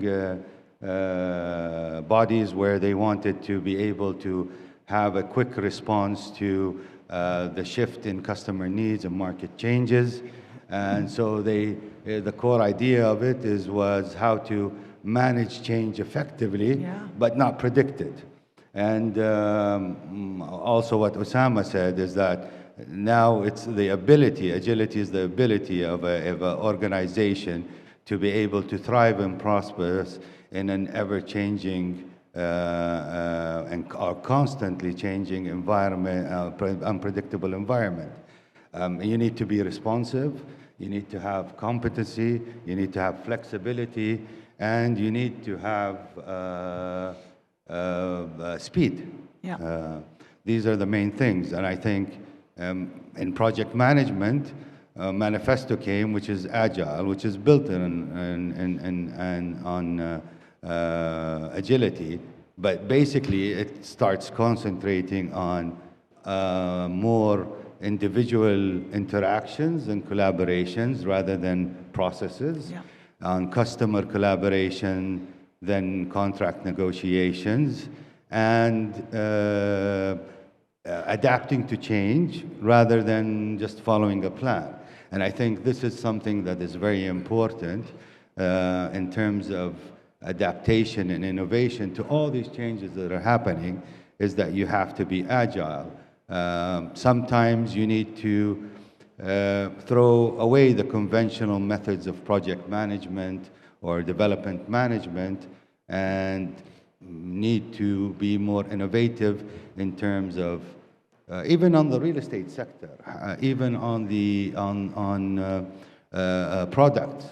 bodies where they wanted to be able to have a quick response to the shift in customer needs and market changes. And so the core idea of it was how to manage change effectively, but not predict it. And also what Osama said is that now it's the ability, agility is the ability of an organization to be able to thrive and prosper in an ever-changing and constantly changing environment, unpredictable environment. You need to be responsive, you need to have competency, you need to have flexibility, and you need to have speed. These are the main things, and I think in project management, Manifesto came, which is agile, which is built on agility, but basically it starts concentrating on more individual interactions and collaborations rather than processes, on customer collaboration than contract negotiations, and adapting to change rather than just following a plan. And I think this is something that is very important in terms of adaptation and innovation to all these changes that are happening, is that you have to be agile. Sometimes you need to throw away the conventional methods of project management or development management and need to be more innovative in terms of even on the real estate sector, even on the products,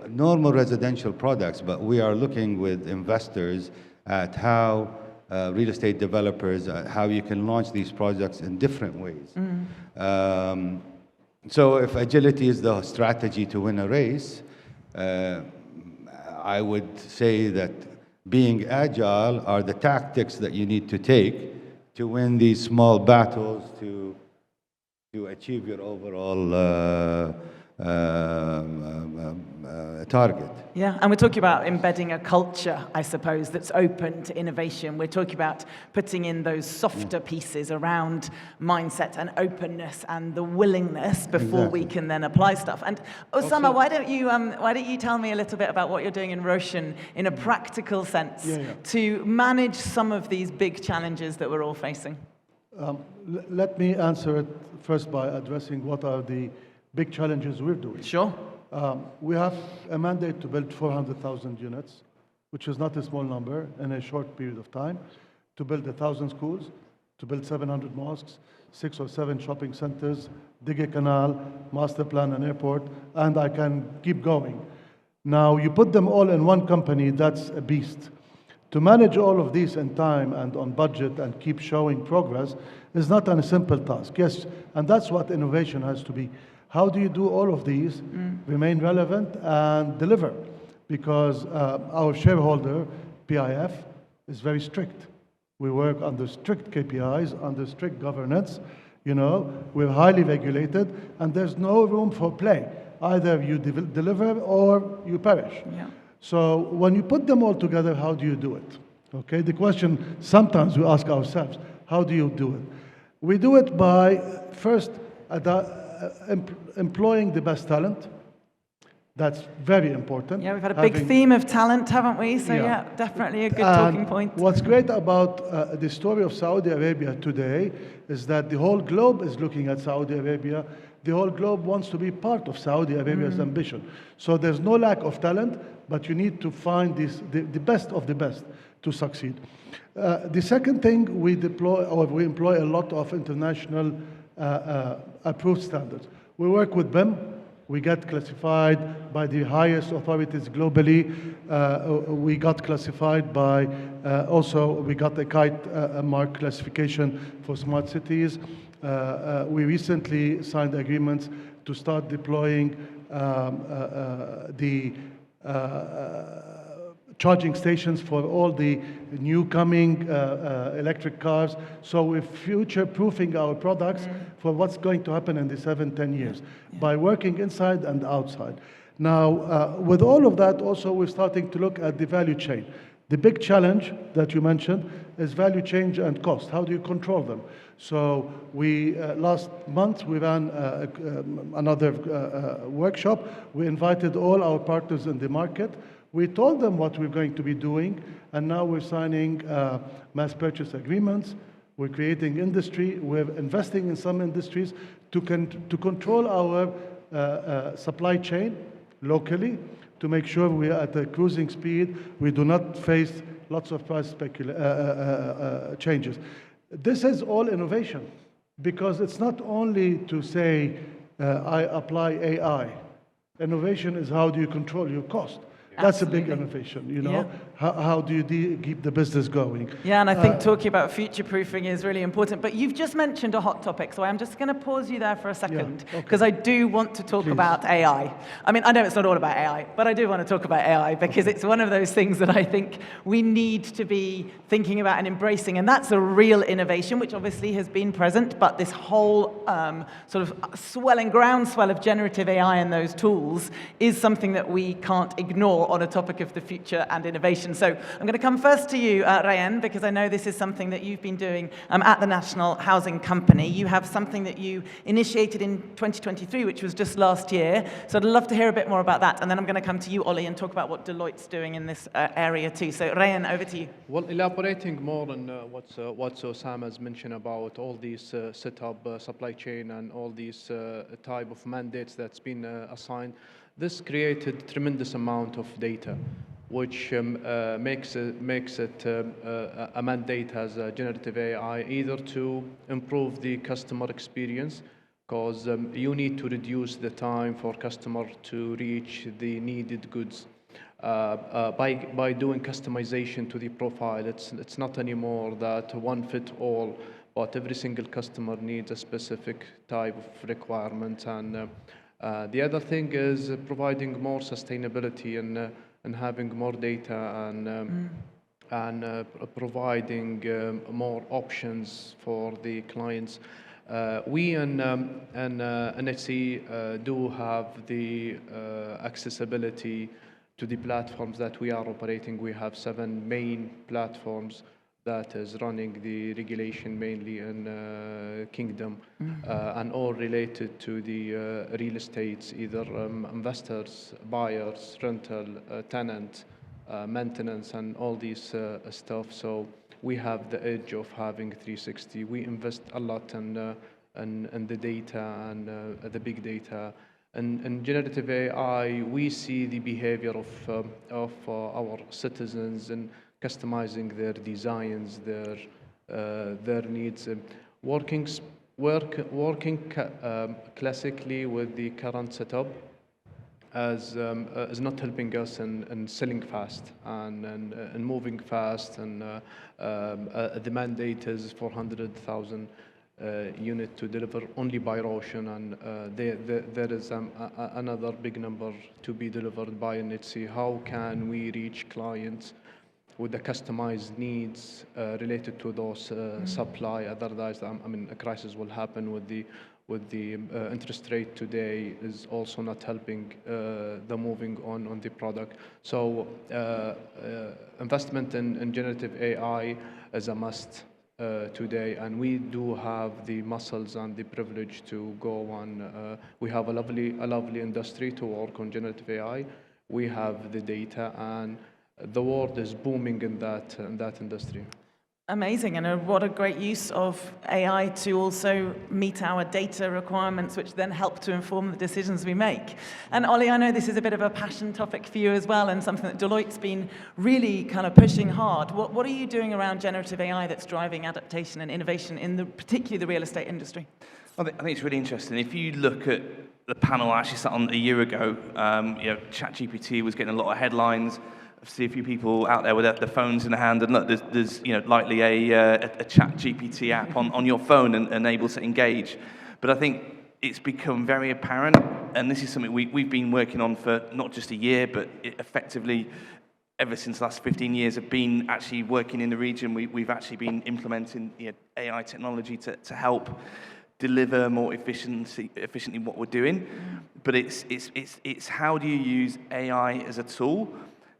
normal residential products, but we are looking with investors at how real estate developers, how you can launch these projects in different ways. So if agility is the strategy to win a race, I would say that being agile are the tactics that you need to take to win these small battles to achieve your overall target. Yeah, and we're talking about embedding a culture, I suppose, that's open to innovation. We're talking about putting in those softer pieces around mindset and openness and the willingness before we can then apply stuff. And Osama, why don't you tell me a little bit about what you're doing in Roshan in a practical sense to manage some of these big challenges that we're all facing? Let me answer it first by addressing what are the big challenges we're doing. Sure. We have a mandate to build 400,000 units, which is not a small number in a short period of time, to build 1,000 schools, to build 700 mosques, 6 or 7 shopping centers, dig a canal, master plan an airport, and I can keep going. Now, you put them all in one company, that's a beast. To manage all of these in time and on budget and keep showing progress is not a simple task. Yes, and that's what innovation has to be. How do you do all of these, remain relevant, and deliver? Because our shareholder, PIF, is very strict. We work under strict KPIs, under strict governance. You know, we're highly regulated, and there's no room for play. Either you deliver or you perish. So when you put them all together, how do you do it? Okay, the question sometimes we ask ourselves, how do you do it? We do it by first employing the best talent. That's very important. Yeah, we've had a big theme of talent, haven't we? So yeah, definitely a good talking point. What's great about the story of Saudi Arabia today is that the whole globe is looking at Saudi Arabia. The whole globe wants to be part of Saudi Arabia's ambition. So there's no lack of talent, but you need to find the best of the best to succeed. The second thing, we employ a lot of international approved standards. We work with BIM. We get classified by the highest authorities globally. We got classified by, also we got a kite mark classification for smart cities. We recently signed agreements to start deploying the charging stations for all the new coming electric cars. So we're future-proofing our products for what's going to happen in the 7-10 years by working inside and outside. Now, with all of that, also we're starting to look at the value chain. The big challenge that you mentioned is value chain and cost. How do you control them? So we, last month, we ran another workshop. We invited all our partners in the market. We told them what we're going to be doing, and now we're signing mass purchase agreements. We're creating industry. We're investing in some industries to control our supply chain locally, to make sure we are at a cruising speed. We do not face lots of price changes. This is all innovation, because it's not only to say, I apply AI. Innovation is how do you control your cost. That's a big innovation, you know. Yeah. How do you keep the business going? Yeah, and I think talking about future-proofing is really important. But you've just mentioned a hot topic, so I'm just going to pause you there for a second, because I do want to talk about AI. I mean, I know it's not all about AI, but I do want to talk about AI, because it's one of those things that I think we need to be thinking about and embracing. And that's a real innovation, which obviously has been present, but this whole sort of groundswell of generative AI and those tools is something that we can't ignore on a topic of the future and innovation. So I'm going to come first to you, Rayan, because I know this is something that you've been doing at the National Housing Company. You have something that you initiated in 2023, which was just last year. So I'd love to hear a bit more about that. And then I'm going to come to you, Ollie, and talk about what Deloitte's doing in this area too. So Rayan, over to you. Well, elaborating more on what Osama has mentioned about all these setup, supply chain, and all these type of mandates that's been assigned, this created tremendous amount of data, which makes it a mandate as a generative AI, either to improve the customer experience, because you need to reduce the time for customer to reach the needed goods. By doing customization to the profile, it's not anymore that one fit all, but every single customer needs a specific type of requirement. And the other thing is providing more sustainability and having more data and providing more options for the clients. We in NHC do have the accessibility to the platforms that we are operating. We have 7 main platforms that is running the regulation mainly in Kingdom, and all related to the real estates, either investors, buyers, rental, tenant, maintenance, and all these stuff. So we have the edge of having 360. We invest a lot in the data and the big data. In generative AI, we see the behavior of our citizens and customizing their designs, their needs, working classically with the current setup is not helping us in selling fast and moving fast. And the mandate is 400,000 unit to deliver only by Roshan, and there is another big number to be delivered by NHC. How can we reach clients with the customized needs related to those supply? Otherwise, I mean, a crisis will happen with the interest rate today is also not helping the moving on the product. So investment in generative AI is a must today, and we do have the muscles and the privilege to go on. We have a lovely industry to work on generative AI. We have the data, and the world is booming in that industry. Amazing, and what a great use of AI to also meet our data requirements, which then help to inform the decisions we make. And Ollie, I know this is a bit of a passion topic for you as well, and something that Deloitte's been really kind of pushing hard. What are you doing around generative AI that's driving adaptation and innovation in particularly the real estate industry? I think it's really interesting. If you look at the panel I actually sat on a year ago, ChatGPT was getting a lot of headlines. I see a few people out there with their phones in the hand, and look, there's likely a ChatGPT app on your phone and able to engage. But I think it's become very apparent, and this is something we've been working on for not just a year, but effectively ever since the last 15 years have been actually working in the region. We've actually been implementing AI technology to help deliver more efficiently what we're doing. But it's how do you use AI as a tool?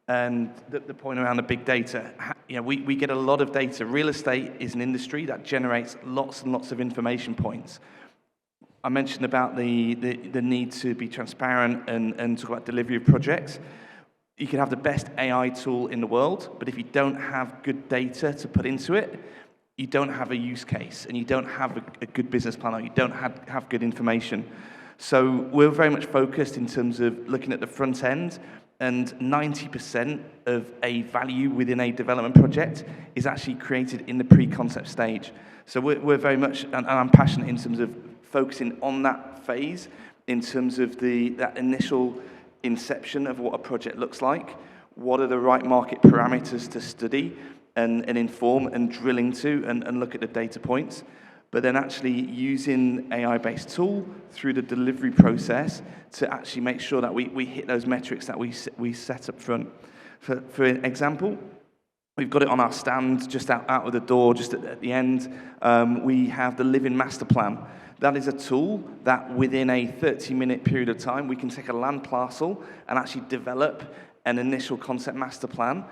And the point around the big data, we get a lot of data. Real estate is an industry that generates lots and lots of information points. I mentioned about the need to be transparent and talk about delivery of projects. You can have the best AI tool in the world, but if you don't have good data to put into it, you don't have a use case, and you don't have a good business plan, or you don't have good information. So we're very much focused in terms of looking at the front end, and 90% of a value within a development project is actually created in the pre-concept stage. So we're very much, and I'm passionate in terms of focusing on that phase, in terms of that initial inception of what a project looks like, what are the right market parameters to study and inform and drill into and look at the data points, but then actually using AI-based tool through the delivery process to actually make sure that we hit those metrics that we set up front. For example, we've got it on our stand just out of the door, just at the end. We have the Living Master Plan. That is a tool that within a 30-minute period of time, we can take a land parcel and actually develop an initial concept master plan.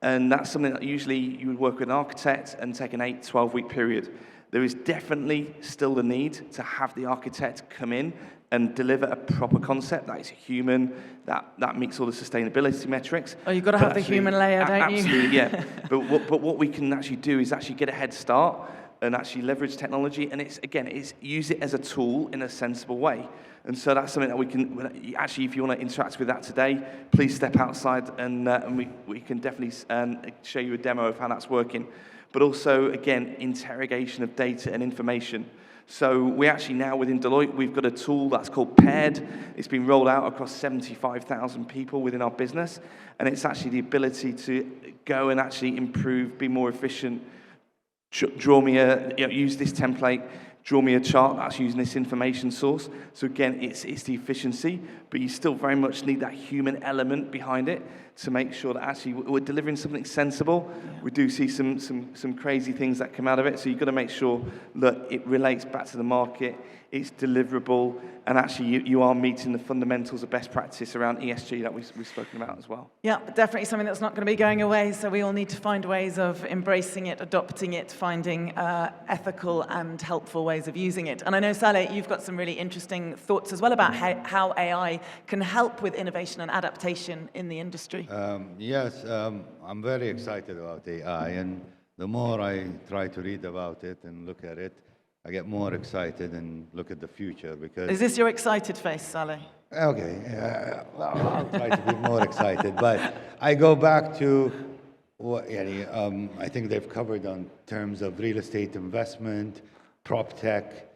And that's something that usually you would work with an architect and take an 8-12 week period. There is definitely still the need to have the architect come in and deliver a proper concept that is human, that meets all the sustainability metrics. Oh, you've got to have the human layer, don't you? Absolutely, yeah. But what we can actually do is actually get a head start and actually leverage technology, and it's use it as a tool in a sensible way. And so that's something that we can, actually, if you want to interact with that today, please step outside and we can definitely show you a demo of how that's working. But also, again, interrogation of data and information. So we actually now, within Deloitte, we've got a tool that's called Paired. It's been rolled out across 75,000 people within our business, and it's actually the ability to go and actually improve, be more efficient, use this template, draw me a chart that's using this information source. So again, it's the efficiency, but you still very much need that human element behind it to make sure that actually we're delivering something sensible. Yeah. We do see some crazy things that come out of it, so you've got to make sure that it relates back to the market, it's deliverable, and actually you are meeting the fundamentals of best practice around ESG that we've spoken about as well. Yeah, but definitely something that's not going to be going away, so we all need to find ways of embracing it, adopting it, finding ethical and helpful ways of using it. And I know, Saleh, you've got some really interesting thoughts as well about how AI can help with innovation and adaptation in the industry. Yes, I'm very excited about AI, and the more I try to read about it and look at it, I get more excited and look at the future because... Is this your excited face, Saleh? Okay, I'll try to be more excited, but I go back to what I think they've covered on terms of real estate investment, prop tech.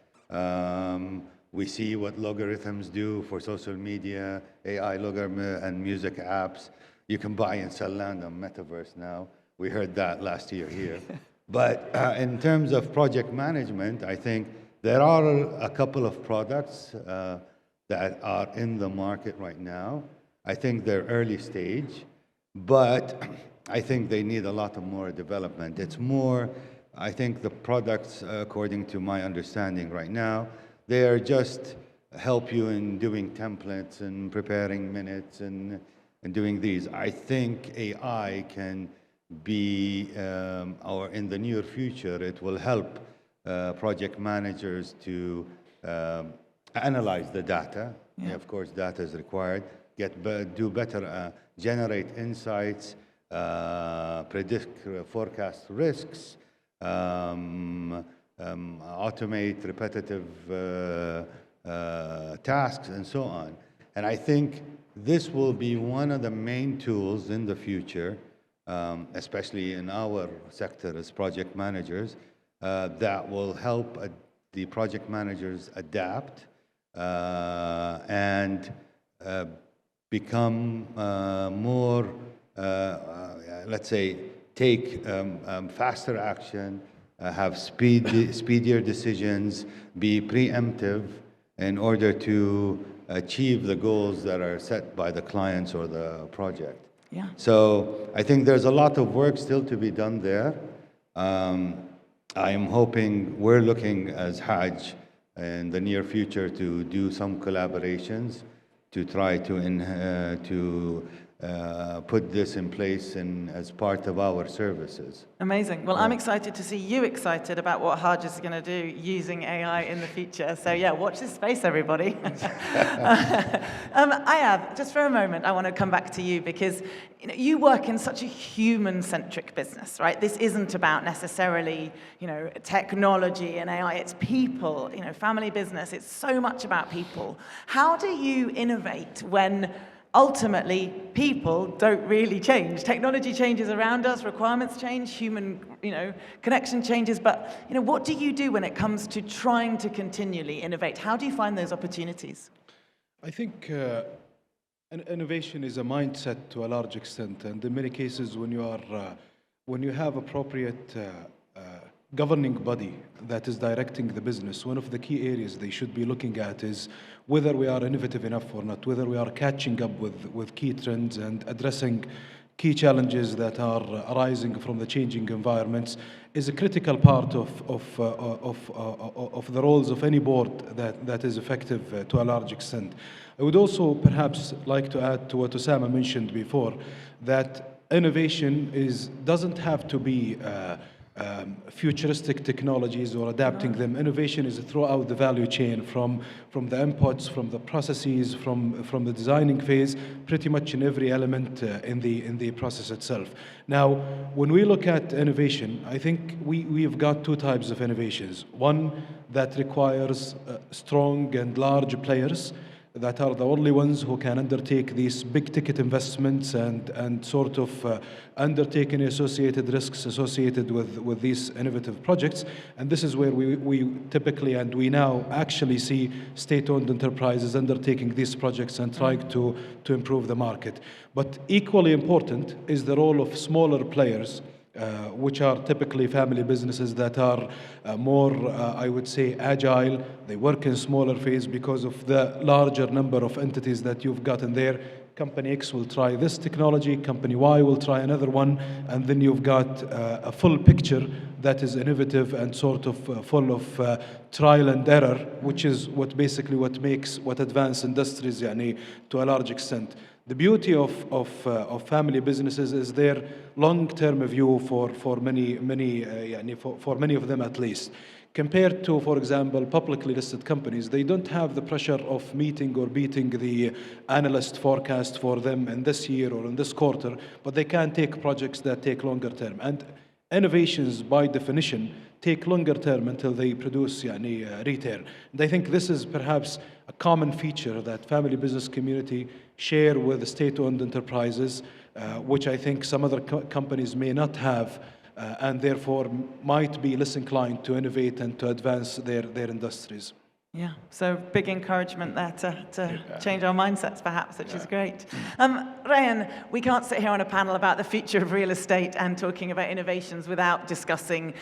We see what logarithms do for social media, AI logarithm and music apps. You can buy and sell land on Metaverse now. We heard that last year here. But in terms of project management, I think there are a couple of products that are in the market right now. I think they're early stage, but I think they need a lot of more development. It's more, I think the products, according to my understanding right now, they are just help you in doing templates and preparing minutes and doing these. I think AI can be, or in the near future, it will help project managers to analyze the data. Yeah. Of course, data is required. Do better, generate insights, predict, forecast risks, automate repetitive tasks, and so on. And I think this will be one of the main tools in the future, especially in our sector as project managers, that will help the project managers adapt and become more, let's say, take faster action, have speedier decisions, be preemptive in order to achieve the goals that are set by the clients or the project. Yeah. So I think there's a lot of work still to be done there. I am hoping, we're looking as Hajj in the near future to do some collaborations to try to put this in place as part of our services. Amazing. Well, I'm excited to see you excited about what Hajj is going to do using AI in the future. So yeah, watch this space, everybody. Ayad, just for a moment, I want to come back to you because you work in such a human-centric business, right? This isn't about necessarily, technology and AI. It's people, family business. It's so much about people. How do you innovate when ultimately people don't really change? Technology changes around us, requirements change, human, connection changes, but, what do you do when it comes to trying to continually innovate? How do you find those opportunities? I think innovation is a mindset to a large extent, and in many cases when you have appropriate governing body that is directing the business, one of the key areas they should be looking at is whether we are innovative enough or not, whether we are catching up with key trends and addressing key challenges that are arising from the changing environments is a critical part of the roles of any board that is effective to a large extent. I would also perhaps like to add to what Osama mentioned before, that innovation doesn't have to be futuristic technologies or adapting them. Innovation is throughout the value chain, from the inputs, from the processes, from the designing phase, pretty much in every element in the process itself. Now, when we look at innovation, I think we've got two types of innovations. One that requires strong and large players that are the only ones who can undertake these big ticket investments and sort of undertaking associated risks associated with these innovative projects. And this is where we typically, and we now actually see state-owned enterprises undertaking these projects and trying to improve the market. But equally important is the role of smaller players, which are typically family businesses that are more, I would say, agile. They work in smaller phase because of the larger number of entities that you've got in there. Company X will try this technology, Company Y will try another one, and then you've got a full picture that is innovative and sort of full of trial and error, which is what makes advanced industries to a large extent. The beauty of family businesses is their long-term view for many of them at least. Compared to, for example, publicly listed companies, they don't have the pressure of meeting or beating the analyst forecast for them in this year or in this quarter, but they can take projects that take longer term. And innovations, by definition, take longer term until they produce return. And I think this is perhaps a common feature that family business community share with state-owned enterprises, which I think some other companies may not have, and therefore might be less inclined to innovate and to advance their industries. Yeah, so big encouragement there to change our mindsets, perhaps, which is great. Ryan, we can't sit here on a panel about the future of real estate and talking about innovations without discussing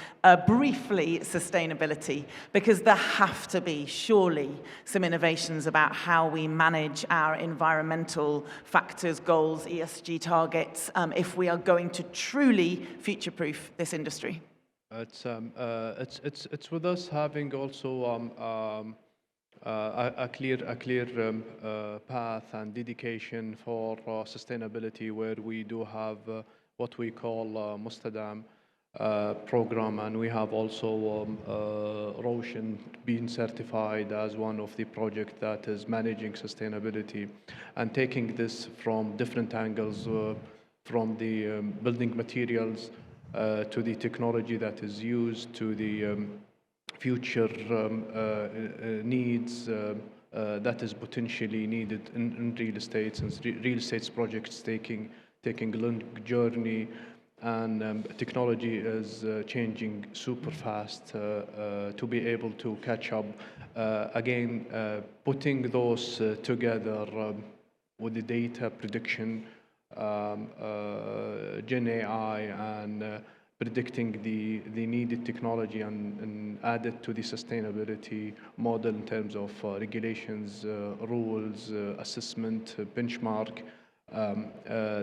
briefly sustainability, because there have to be, surely, some innovations about how we manage our environmental factors, goals, ESG targets, if we are going to truly future-proof this industry. It's with us having also a clear path and dedication for sustainability, where we do have what we call Mustadam program, and we have also Roshan being certified as one of the projects that is managing sustainability and taking this from different angles, from the building materials to the technology that is used, to the future needs that is potentially needed in real estate, since real estate projects taking a long journey, and technology is changing super fast to be able to catch up. Again, putting those together with the data prediction, Gen AI, and predicting the needed technology and add it to the sustainability model in terms of regulations, rules, assessment, benchmark.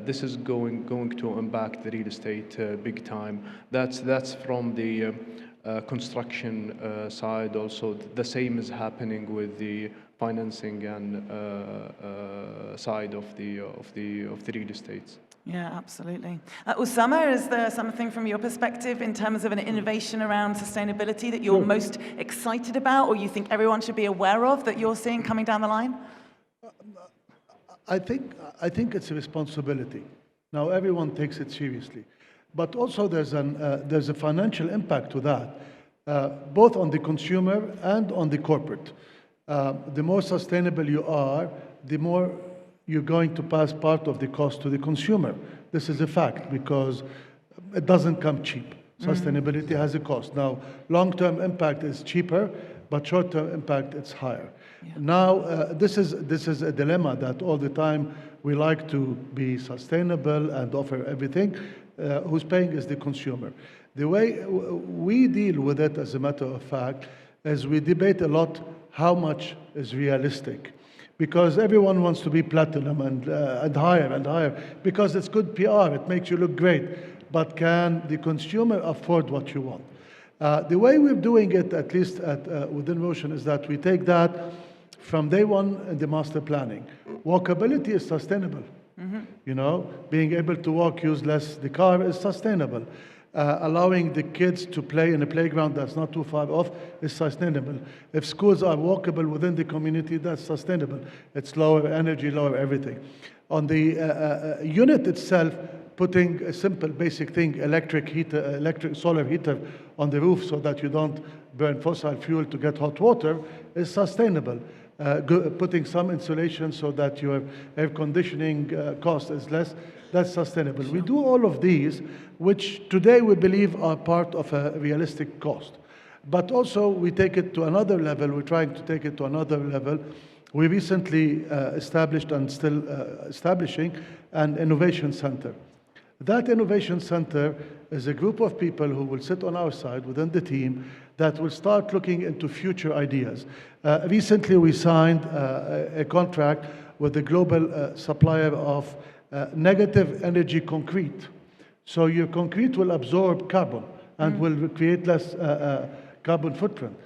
This is going to impact the real estate big time. That's from the construction side. Also, the same is happening with the financing and side of the real estate. Yeah, absolutely. Usama, is there something from your perspective in terms of an innovation around sustainability that you're most excited about, or you think everyone should be aware of, that you're seeing coming down the line? I think it's a responsibility. Now everyone takes it seriously, but also there's a financial impact to that, both on the consumer and on the corporate. The more sustainable you are, the more you're going to pass part of the cost to the consumer. This is a fact, because it doesn't come cheap. Sustainability has a cost. Now, long-term impact is cheaper, but short-term impact is higher. Yeah. Now, this is a dilemma that all the time we like to be sustainable and offer everything. Who's paying is the consumer. The way we deal with it, as a matter of fact, is we debate a lot how much is realistic. Because everyone wants to be platinum and higher and higher, because it's good PR, it makes you look great. But can the consumer afford what you want? The way we're doing it, at least within Rocean, is that we take that from day one in the master planning. Walkability is sustainable. You know, being able to walk, use less the car is sustainable. Allowing the kids to play in a playground that's not too far off is sustainable. If schools are walkable within the community, that's sustainable. It's lower energy, lower everything. On the unit itself, putting a simple basic thing, electric solar heater on the roof so that you don't burn fossil fuel to get hot water is sustainable. Putting some insulation so that your air conditioning cost is less, that's sustainable. We do all of these, which today we believe are part of a realistic cost. But also we take it to another level. We're trying to take it to another level. We recently established and still establishing an innovation center. That innovation center is a group of people who will sit on our side within the team that will start looking into future ideas. Recently we signed a contract with the global supplier of negative energy concrete. So your concrete will absorb carbon and will create less carbon footprint.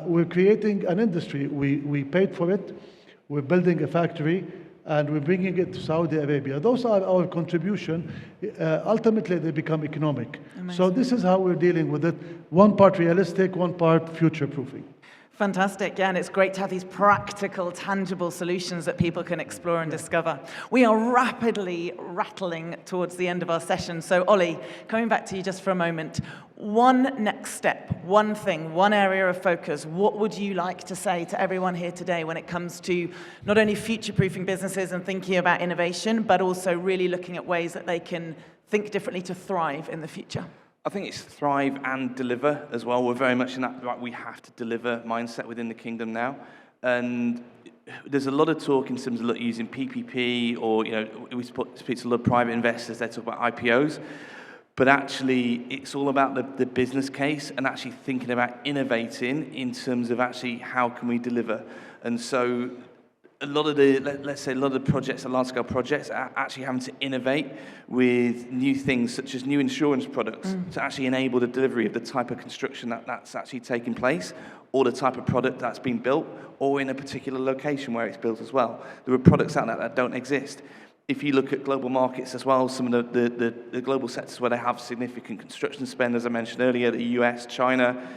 We're creating an industry. We paid for it. We're building a factory, and we're bringing it to Saudi Arabia. Those are our contribution. Ultimately, they become economic. Amazing. So this is how we're dealing with it. One part realistic, one part future-proofing. Fantastic, yeah, and it's great to have these practical, tangible solutions that people can explore and discover. We are rapidly rattling towards the end of our session, so Ollie, coming back to you just for a moment, one next step, one thing, one area of focus, what would you like to say to everyone here today when it comes to not only future-proofing businesses and thinking about innovation, but also really looking at ways that they can think differently to thrive in the future? I think it's thrive and deliver as well. We're very much in that, like, we have to deliver mindset within the kingdom now. And there's a lot of talk in terms of using PPP, or, you know, we speak to a lot of private investors, they talk about IPOs. But actually, it's all about the business case and actually thinking about innovating in terms of actually how can we deliver. And so a lot of the, let's say, a lot of the projects, the large-scale projects, are actually having to innovate with new things, such as new insurance products, to actually enable the delivery of the type of construction that's actually taking place, or the type of product that's been built, or in a particular location where it's built as well. There are products out there that don't exist. If you look at global markets as well, some of the global sectors where they have significant construction spend, as I mentioned earlier, the US, China,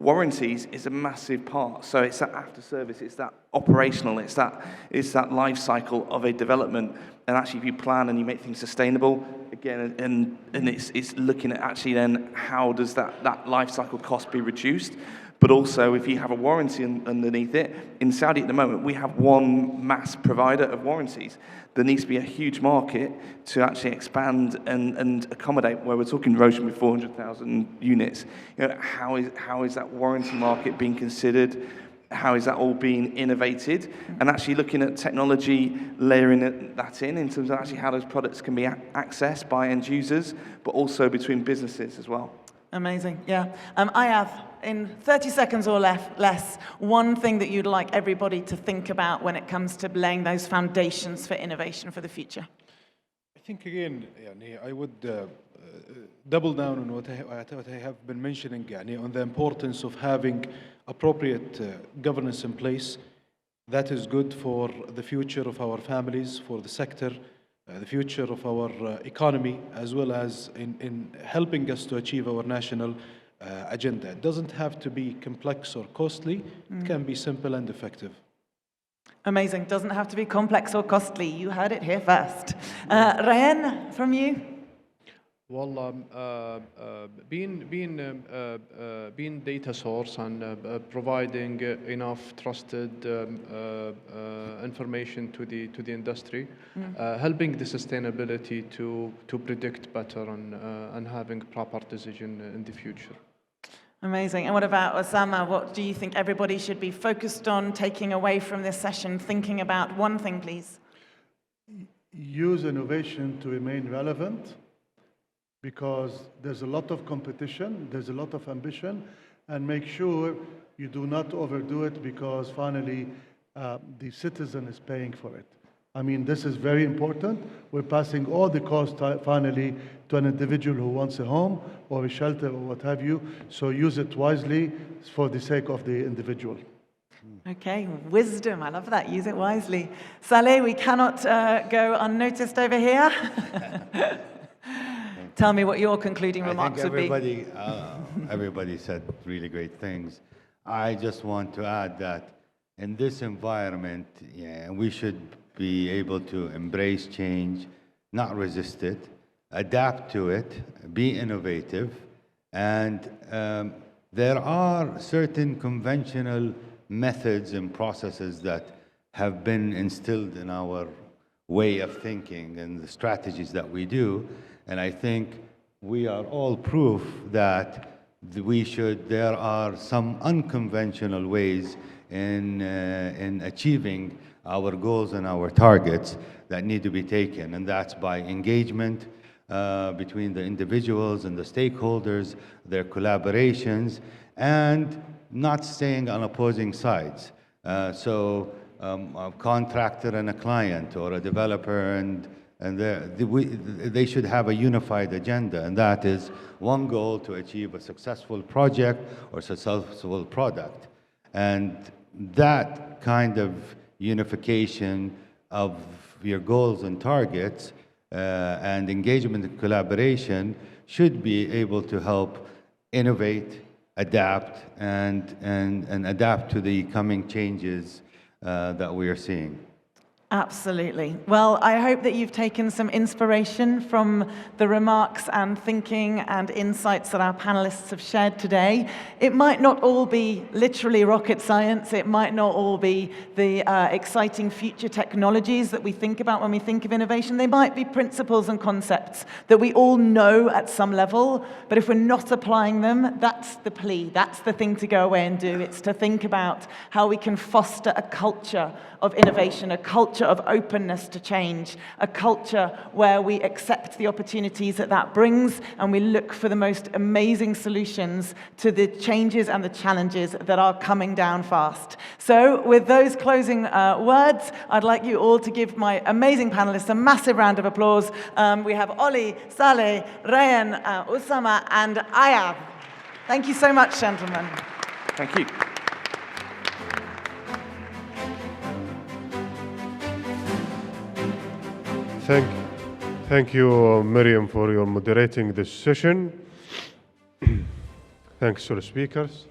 Warranties is a massive part. So it's that after service, it's that operational, it's that life cycle of a development. And actually, if you plan and you make things sustainable, again, and it's looking at actually then how does that life cycle cost be reduced. But also, if you have a warranty underneath it, in Saudi at the moment, we have one mass provider of warranties. There needs to be a huge market to actually expand and accommodate, where we're talking Roshan with 400,000 units. You know, how is that warranty market being considered? How is that all being innovated? And actually looking at technology, layering that in terms of actually how those products can be accessed by end users, but also between businesses as well. Amazing, yeah. Ayav, in 30 seconds or less, one thing that you'd like everybody to think about when it comes to laying those foundations for innovation for the future. I think again, I would double down on what I have been mentioning, on the importance of having appropriate governance in place. That is good for the future of our families, for the sector, the future of our economy, as well as in helping us to achieve our national agenda. It doesn't have to be complex or costly. It can be simple and effective. Amazing. Doesn't have to be complex or costly. You heard it here first. Rayan, from you? Well, being data source and providing enough trusted information to the industry, helping the sustainability to predict better and having proper decision in the future. Amazing. And what about Osama? What do you think everybody should be focused on taking away from this session, thinking about one thing, please? Use innovation to remain relevant, because there's a lot of competition, there's a lot of ambition, and make sure you do not overdo it, because finally the citizen is paying for it. I mean, this is very important. We're passing all the cost finally to an individual who wants a home or a shelter or what have you. So use it wisely for the sake of the individual. Okay, wisdom. I love that. Use it wisely. Saleh, we cannot go unnoticed over here. Tell me what your concluding remarks would be. Everybody said really great things. I just want to add that in this environment, we should be able to embrace change, not resist it, adapt to it, be innovative. And there are certain conventional methods and processes that have been instilled in our way of thinking and the strategies that we do. And I think we are all proof that there are some unconventional ways in achieving our goals and our targets that need to be taken. And that's by engagement between the individuals and the stakeholders, their collaborations, and not staying on opposing sides. So a contractor and a client, or a developer and they should have a unified agenda, and that is one goal: to achieve a successful project or successful product. And that kind of unification of your goals and targets and engagement and collaboration should be able to help innovate, adapt, and adapt to the coming changes that we are seeing. Absolutely. Well, I hope that you've taken some inspiration from the remarks and thinking and insights that our panelists have shared today. It might not all be literally rocket science. It might not all be the exciting future technologies that we think about when we think of innovation. They might be principles and concepts that we all know at some level, but if we're not applying them, that's the plea. That's the thing to go away and do. It's to think about how we can foster a culture of innovation, a culture of openness to change, a culture where we accept the opportunities that brings, and we look for the most amazing solutions to the changes and the challenges that are coming down fast. So with those closing words, I'd like you all to give my amazing panelists a massive round of applause. We have Oli, Saleh, Rayan, Osama, and Ayav. Thank you so much, gentlemen. Thank you. Thank you, Miriam, for your moderating this session. Thanks to the speakers.